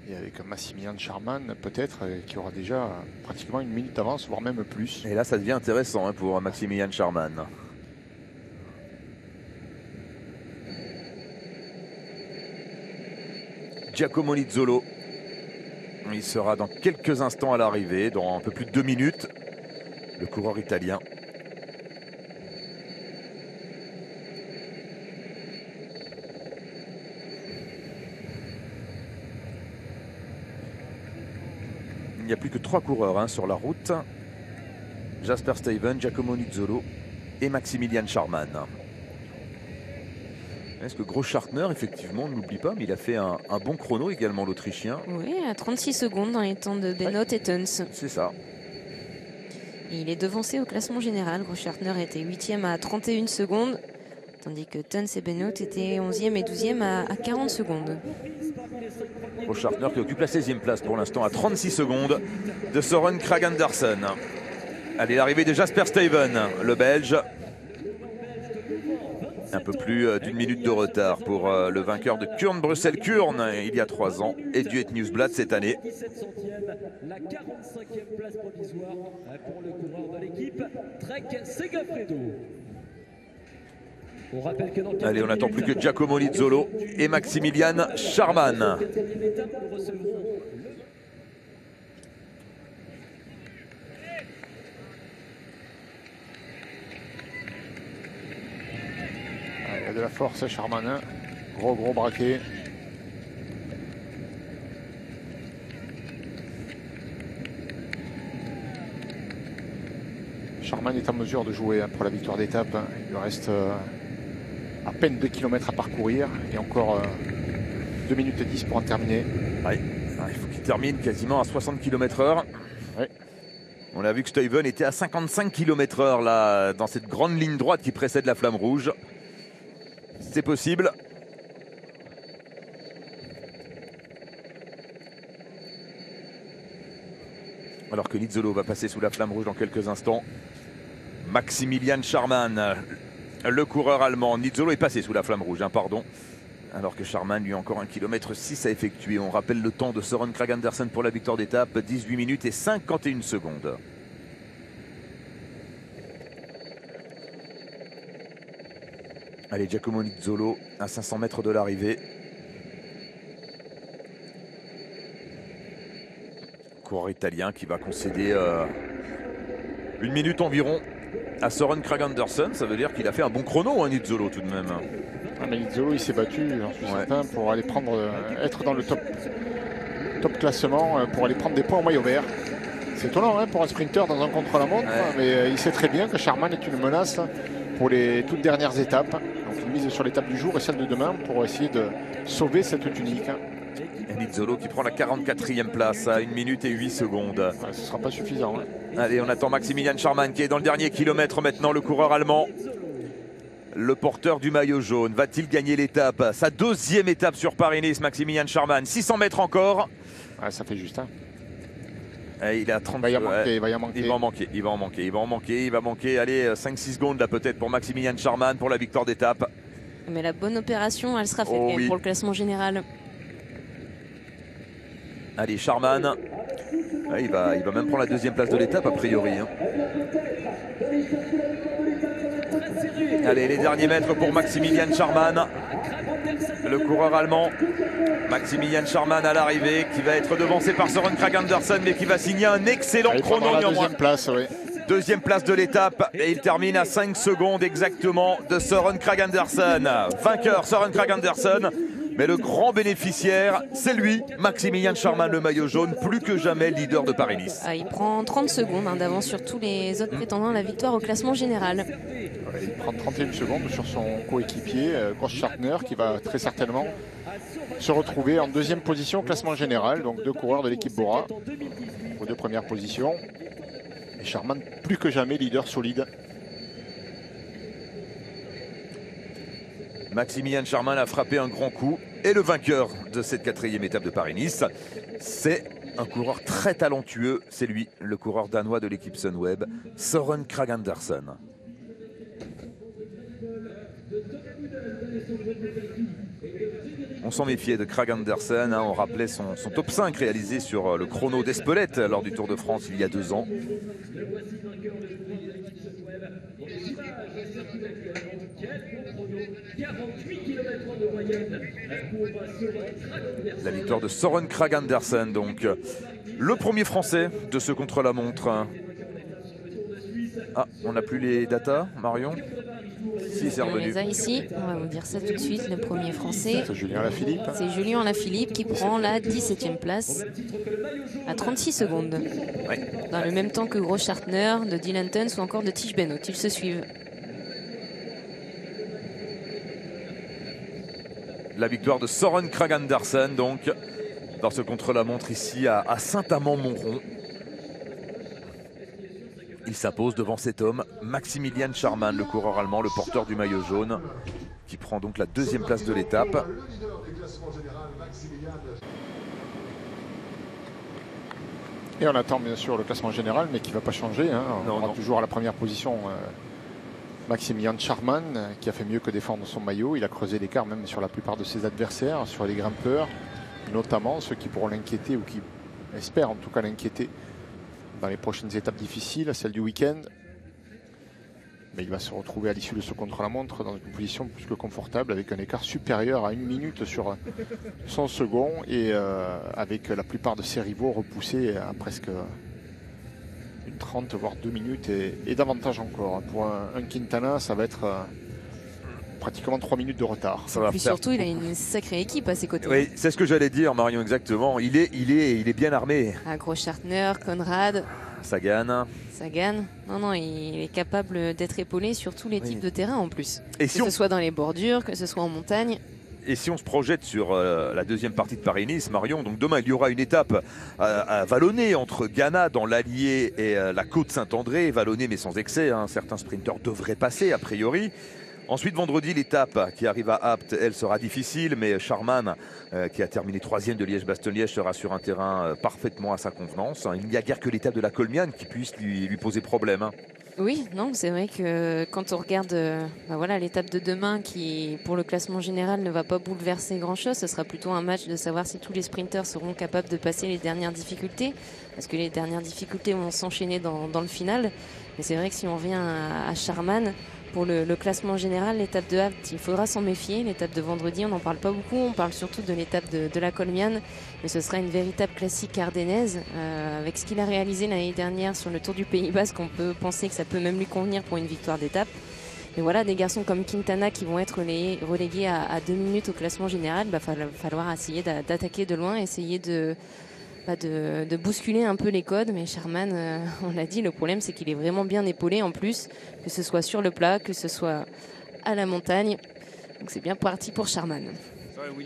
Et avec Massimilian Sharman, peut-être, qui aura déjà pratiquement 1 minute d'avance, voire même plus. Et là, ça devient intéressant hein, pour Massimilian Sharman. Giacomo Nizzolo. Il sera dans quelques instants à l'arrivée, dans un peu plus de 2 minutes. Le coureur italien. Il n'y a plus que 3 coureurs hein, sur la route. Jasper Stuyven, Giacomo Nizzolo et Maximilian Sharman. Est-ce que Großschartner, effectivement, on ne l'oublie pas, mais il a fait un bon chrono également, l'Autrichien. Oui, à 36 secondes dans les temps de Benoît et Teuns. C'est ça. Et il est devancé au classement général. Großschartner était 8e à 31 secondes, tandis que Teuns et Benoît étaient 11e et 12e à 40 secondes. Großschartner qui occupe la 16e place pour l'instant à 36 secondes de Søren Kragh Andersen. Allez, l'arrivée de Jasper Stuyven, le Belge. Un peu plus d'1 minute de retard pour le vainqueur de Kuurne-Bruxelles-Kuurne il y a 3 ans et du Het Nieuwsblad cette année. La 45e place provisoire pour le coureur de l'équipe Trek Segafredo. On rappelle que dans allez, on n'attend plus que Giacomo Nizzolo et Maximilian Sharman. Il y a de la force, Sharman. Hein. Gros braquet. Sharman est en mesure de jouer hein, pour la victoire d'étape. Il lui reste à peine 2 km à parcourir et encore 2 minutes et 10 pour en terminer. Ouais. Il faut qu'il termine quasiment à 60 km/h. Ouais. On a vu que Stuyven était à 55 km/h là, dans cette grande ligne droite qui précède la flamme rouge. C'est possible. Alors que Nizzolo va passer sous la flamme rouge dans quelques instants. Maximilian Sharman, le coureur allemand. Nizzolo est passé sous la flamme rouge, hein, pardon. Alors que Sharman, lui, a encore 1,6 km à effectuer. On rappelle le temps de Søren Kragh Andersen pour la victoire d'étape, 18 minutes et 51 secondes. Allez, Giacomo Nizzolo à 500 mètres de l'arrivée. Coureur italien qui va concéder 1 minute environ à Søren Kragh Andersen. Ça veut dire qu'il a fait un bon chrono, hein, Nizzolo, tout de même. Ah, mais Nizzolo, il s'est battu, j'en suis certain, pour aller prendre, être dans le top classement, pour aller prendre des points au maillot vert. C'est étonnant hein, pour un sprinter dans un contre-la-montre, mais il sait très bien que Sharman est une menace pour les toutes dernières étapes. Donc il mise sur l'étape du jour et celle de demain pour essayer de sauver cette tunique. Et Nizzolo qui prend la 44e place à 1 minute et 8 secondes. Ouais, ce ne sera pas suffisant. Hein. Allez, on attend Maximilian Sharman qui est dans le dernier kilomètre maintenant, le coureur allemand. Le porteur du maillot jaune, va-t-il gagner l'étape? Sa 2e étape sur Paris-Nice, Maximilian Sharman. 600 mètres encore. Ouais, ça fait juste. Hein. Et il a 30. Il va y en manquer. Il va manquer, allez, 5-6 secondes là peut-être pour Maximilian Sharman pour la victoire d'étape. Mais la bonne opération, elle sera faite quand même pour le classement général. Allez, Sharman. Ouais, il va même prendre la 2e place de l'étape a priori. Hein. Allez, les derniers mètres pour Maximilian Sharman. Le coureur allemand. Maximilian Sharman à l'arrivée qui va être devancé par Søren Kragh Andersen mais qui va signer un excellent chrono néanmoins. 2e place, oui. 2e place de l'étape et il termine à 5 secondes exactement de Søren Kragh Andersen. Vainqueur Søren Kragh Andersen Mais le grand bénéficiaire, c'est lui, Maximilian Scharmann, le maillot jaune, plus que jamais leader de Paris-Nice. Il prend 30 secondes d'avance sur tous les autres prétendants à la victoire au classement général. Il prend 31 secondes sur son coéquipier, Grossschartner, qui va très certainement se retrouver en deuxième position au classement général. Donc 2 coureurs de l'équipe Bora aux 2 premières positions. Et Scharmann, plus que jamais, leader solide. Maximilian Scharmann a frappé un grand coup. Et le vainqueur de cette 4e étape de Paris-Nice, c'est un coureur très talentueux. C'est lui, le coureur danois de l'équipe Sunweb, Søren Kragh Andersen. On s'en méfiait de Kragh Andersen, on rappelait son top 5 réalisé sur le chrono d'Espelette lors du Tour de France il y a 2 ans. La victoire de Søren Kragh Andersen, donc le premier français de ce contre-la-montre. Ah, on n'a plus les datas, Marion? Si, c'est revenu. On les a ici, on va vous dire ça tout de suite. Le premier français, c'est Julien Alaphilippe. C'est Julien Alaphilippe qui prend la 17e place à 36 secondes. Ouais. Dans le même temps que Grossschartner, de Dylan Teuns ou encore de Tish Benoot. Ils se suivent. La victoire de Søren Kragh Andersen, donc, dans ce contre-la-montre ici à Saint-Amand-Montrond. Il s'impose devant cet homme, Maximilian Scharmann, le coureur allemand, le porteur du maillot jaune, qui prend donc la 2e place de l'étape. Et on attend bien sûr le classement général, mais qui ne va pas changer. On aura toujours à la première position Maximilian Scharmann, qui a fait mieux que défendre son maillot. Il a creusé l'écart même sur la plupart de ses adversaires, sur les grimpeurs, notamment ceux qui pourront l'inquiéter ou qui espèrent en tout cas l'inquiéter dans les prochaines étapes difficiles, celle du week-end. Mais il va se retrouver à l'issue de ce contre-la-montre dans une position plus que confortable, avec un écart supérieur à 1 minute sur son second et avec la plupart de ses rivaux repoussés à presque une 30 voire 2 minutes et davantage encore. Pour un Quintana, ça va être pratiquement 3 minutes de retard. Puis surtout, il a une sacrée équipe à ses côtés. Oui, c'est ce que j'allais dire, Marion, exactement. Il est bien armé. Grossschartner, Conrad, Sagan. Non, il est capable d'être épaulé sur tous les types de terrain en plus. Et que ce soit dans les bordures, que ce soit en montagne. Et si on se projette sur la 2e partie de Paris-Nice, Marion, donc demain il y aura une étape à vallonner entre Ghana dans l'Allier et la côte Saint-André, vallonner mais sans excès, certains sprinteurs devraient passer a priori. Ensuite, vendredi, l'étape qui arrive à Apt, elle sera difficile, mais Scharmann, qui a terminé 3e de Liège-Bastogne-Liège, sera sur un terrain parfaitement à sa convenance. Il n'y a guère que l'étape de la Colmiane qui puisse lui poser problème. Oui, non, c'est vrai que quand on regarde l'étape de demain qui, pour le classement général, ne va pas bouleverser grand-chose, ce sera plutôt un match de savoir si tous les sprinteurs seront capables de passer les dernières difficultés, parce que les dernières difficultés vont s'enchaîner dans le final. Mais c'est vrai que si on revient à Scharmann, pour le classement général, l'étape de Apt, il faudra s'en méfier. L'étape de vendredi, on n'en parle pas beaucoup. On parle surtout de l'étape de la Colmiane. Mais ce sera une véritable classique ardennaise. Avec ce qu'il a réalisé l'année dernière sur le Tour du Pays Basque, on peut penser que ça peut même lui convenir pour une victoire d'étape. Mais voilà, des garçons comme Quintana qui vont être relégués à 2 minutes au classement général, il va falloir essayer d'attaquer de loin, essayer de bousculer un peu les codes. Mais Scharmann, on l'a dit, le problème c'est qu'il est vraiment bien épaulé en plus, que ce soit sur le plat, que ce soit à la montagne. Donc c'est bien parti pour Scharmann. Vous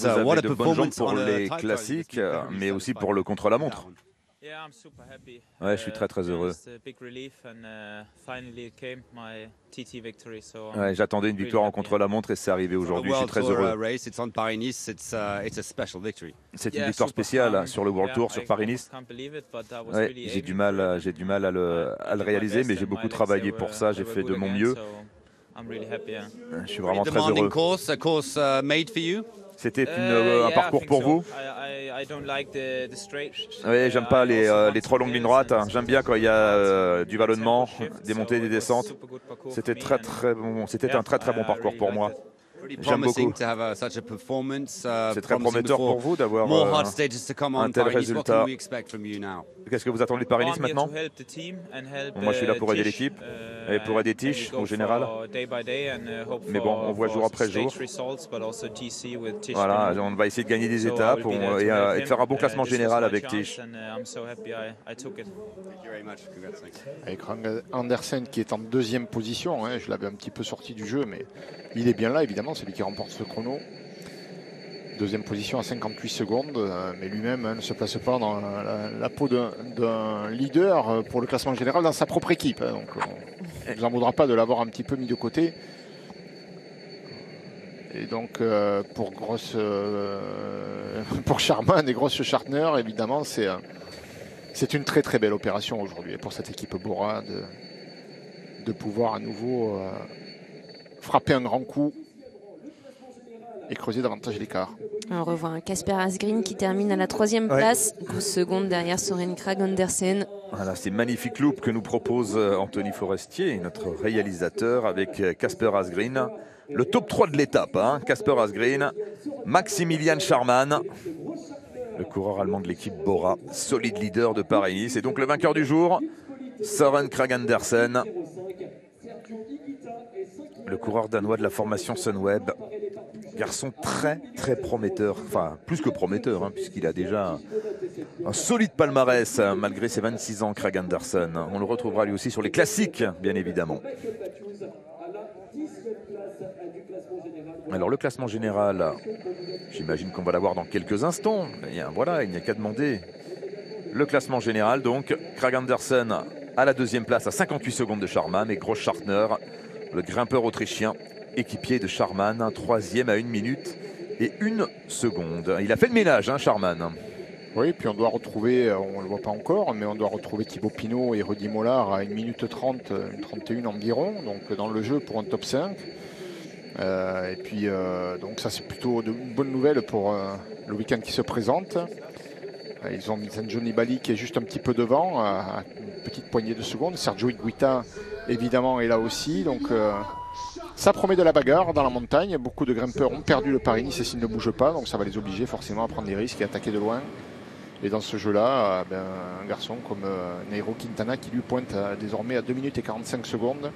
avez de bonnes jambes pour les classiques, mais aussi pour le contre-la-montre. Ouais, je suis très heureux. Ouais, j'attendais une victoire en contre-la-montre et c'est arrivé aujourd'hui. Je suis très heureux. C'est une victoire spéciale sur le World Tour, sur Paris-Nice. Ouais, j'ai du mal à le réaliser, mais j'ai beaucoup travaillé pour ça. J'ai fait de mon mieux. Je suis vraiment très heureux. C'était un parcours pour vous? Oui, j'aime pas les trop longues lignes droites. J'aime bien quand il y a du vallonnement, des montées et des descentes. C'était bon. C'était un très bon parcours pour moi. J'aime beaucoup. C'est très prometteur pour vous d'avoir un tel résultat. Qu'est-ce que vous attendez de Paris-Nice maintenant? Moi, je suis là pour aider l'équipe et pour aider Tish en général. Mais bon, on voit jour après jour. Voilà, on va essayer de gagner des étapes et de faire un bon classement général avec Tish. Avec Andersen qui est en deuxième position, hein, je l'avais un petit peu sorti du jeu, mais il est bien là, évidemment, c'est lui qui remporte ce chrono. Deuxième position à 58 secondes, mais lui-même ne se place pas dans la peau d'un leader pour le classement général dans sa propre équipe. Hein, donc on ne nous en voudra pas de l'avoir un petit peu mis de côté. Et donc pour Sharman et Gross Schartner, évidemment, c'est une très très belle opération aujourd'hui pour cette équipe Bora de pouvoir à nouveau frapper un grand coup et creuser davantage l'écart. On revoit un Casper Asgreen qui termine à la 3e place, 12 secondes derrière Søren Kragh Andersen. Voilà, c'est magnifique loop que nous propose Anthony Forestier, notre réalisateur, avec Casper Asgreen. Le top 3 de l'étape, hein. Casper Asgreen, Maximilian Sharman, le coureur allemand de l'équipe Bora, solide leader de Paris-Nice. Et donc le vainqueur du jour, Søren Kragh Andersen, le coureur danois de la formation Sunweb. Garçon très très prometteur, enfin plus que prometteur, hein, puisqu'il a déjà un solide palmarès malgré ses 26 ans, Kragh Andersen. On le retrouvera lui aussi sur les classiques, bien évidemment. Alors le classement général, j'imagine qu'on va l'avoir dans quelques instants. Voilà, il n'y a qu'à demander. Le classement général, donc, Kragh Andersen à la 2e place à 58 secondes de Sharman et Gross Schartner, le grimpeur autrichien, équipier de Sharman, 3e à 1 minute et 1 seconde. Il a fait le ménage, hein, Sharman. Oui, puis on doit retrouver, on ne le voit pas encore, mais on doit retrouver Thibaut Pinot et Rudy Mollard à 1 minute 30, 31 environ, donc dans le jeu pour un top 5. Et puis, donc ça c'est plutôt une bonne nouvelle pour le week-end qui se présente. Ils ont Vincenzo Nibali qui est juste un petit peu devant, à une petite poignée de secondes. Sergio Higuita, évidemment, est là aussi, donc... ça promet de la bagarre dans la montagne. Beaucoup de grimpeurs ont perdu le Paris-Nice et s'ils ne bougent pas, donc ça va les obliger forcément à prendre des risques et attaquer de loin. Et dans ce jeu-là, un garçon comme Nairo Quintana qui lui pointe désormais à 2 minutes et 45 secondes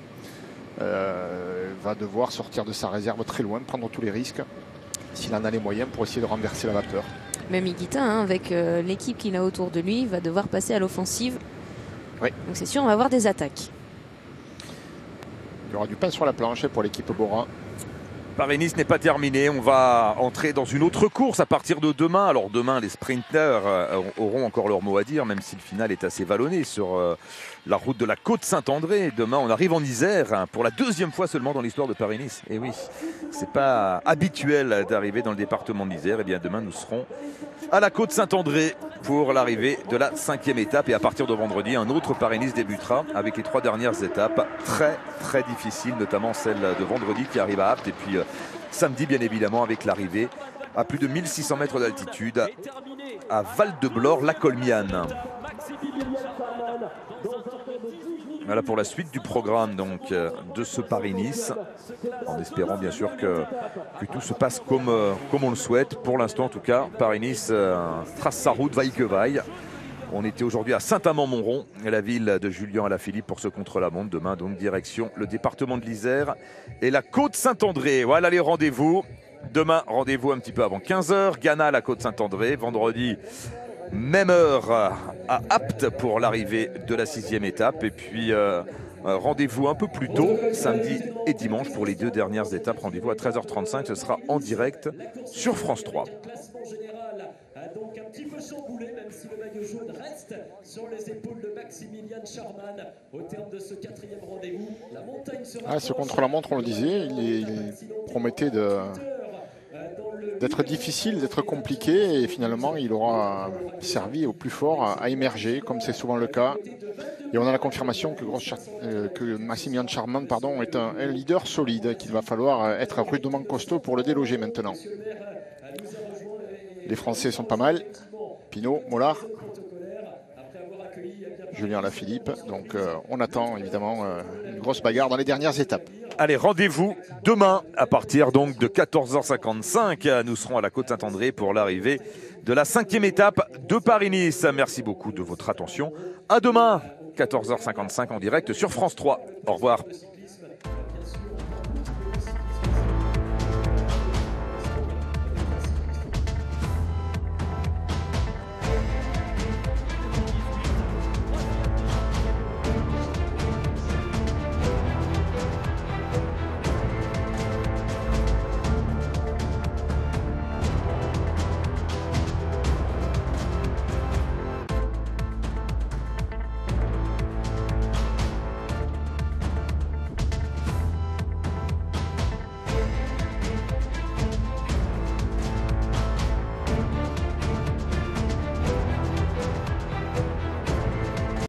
va devoir sortir de sa réserve très loin, prendre tous les risques s'il en a les moyens pour essayer de renverser la vapeur. Même Higuita, hein, avec l'équipe qu'il a autour de lui, va devoir passer à l'offensive. Oui. Donc c'est sûr, on va avoir des attaques. Il y aura du pain sur la planche pour l'équipe Bora. Paris-Nice n'est pas terminé, on va entrer dans une autre course à partir de demain. Alors demain, les sprinters auront encore leur mot à dire, même si le final est assez vallonné sur la route de la Côte Saint-André. Demain, on arrive en Isère, hein, pour la 2e fois seulement dans l'histoire de Paris-Nice. Et oui, c'est pas habituel d'arriver dans le département de l'Isère. Et bien demain, nous serons à la Côte Saint-André pour l'arrivée de la 5e étape. Et à partir de vendredi, un autre Paris-Nice débutera avec les 3 dernières étapes très très difficiles, notamment celle de vendredi qui arrive à Apt. Et puis samedi, bien évidemment, avec l'arrivée à plus de 1600 mètres d'altitude à Val-de-Blore, la Colmiane. Voilà pour la suite du programme donc de ce Paris-Nice, en espérant bien sûr que tout se passe comme on le souhaite. Pour l'instant en tout cas, Paris-Nice trace sa route vaille que vaille. On était aujourd'hui à Saint-Amand-Montrond, la ville de Julien Alaphilippe pour ce contre-la-montre. Demain donc direction le département de l'Isère et la Côte Saint-André. Voilà les rendez-vous. Demain, rendez-vous un petit peu avant 15 h, Ghana, la Côte Saint-André. Vendredi, même heure à Apt pour l'arrivée de la 6e étape. Et puis rendez-vous un peu plus tôt, samedi et dimanche pour les 2 dernières étapes. Rendez-vous à 13 h 35, ce sera en direct sur France 3. Donc un petit peu chamboulé, même si le maillot jaune reste sur les épaules de Maximilian Sharman. Au terme de ce 4e rendez-vous, la montagne sera... Ce contre-la-montre, on le disait, il promettait d'être difficile, d'être compliqué, et finalement il aura servi au plus fort à émerger, comme c'est souvent le cas. Et on a la confirmation que Maximilian Sharman est un leader solide, qu'il va falloir être rudement costaud pour le déloger maintenant. Les Français sont pas mal. Pinot, Mollard, Julien Alaphilippe. Donc on attend évidemment une grosse bagarre dans les dernières étapes. Allez, rendez-vous demain à partir donc de 14h55. Nous serons à la Côte-Saint-André pour l'arrivée de la 5e étape de Paris-Nice. Merci beaucoup de votre attention. À demain, 14h55 en direct sur France 3. Au revoir.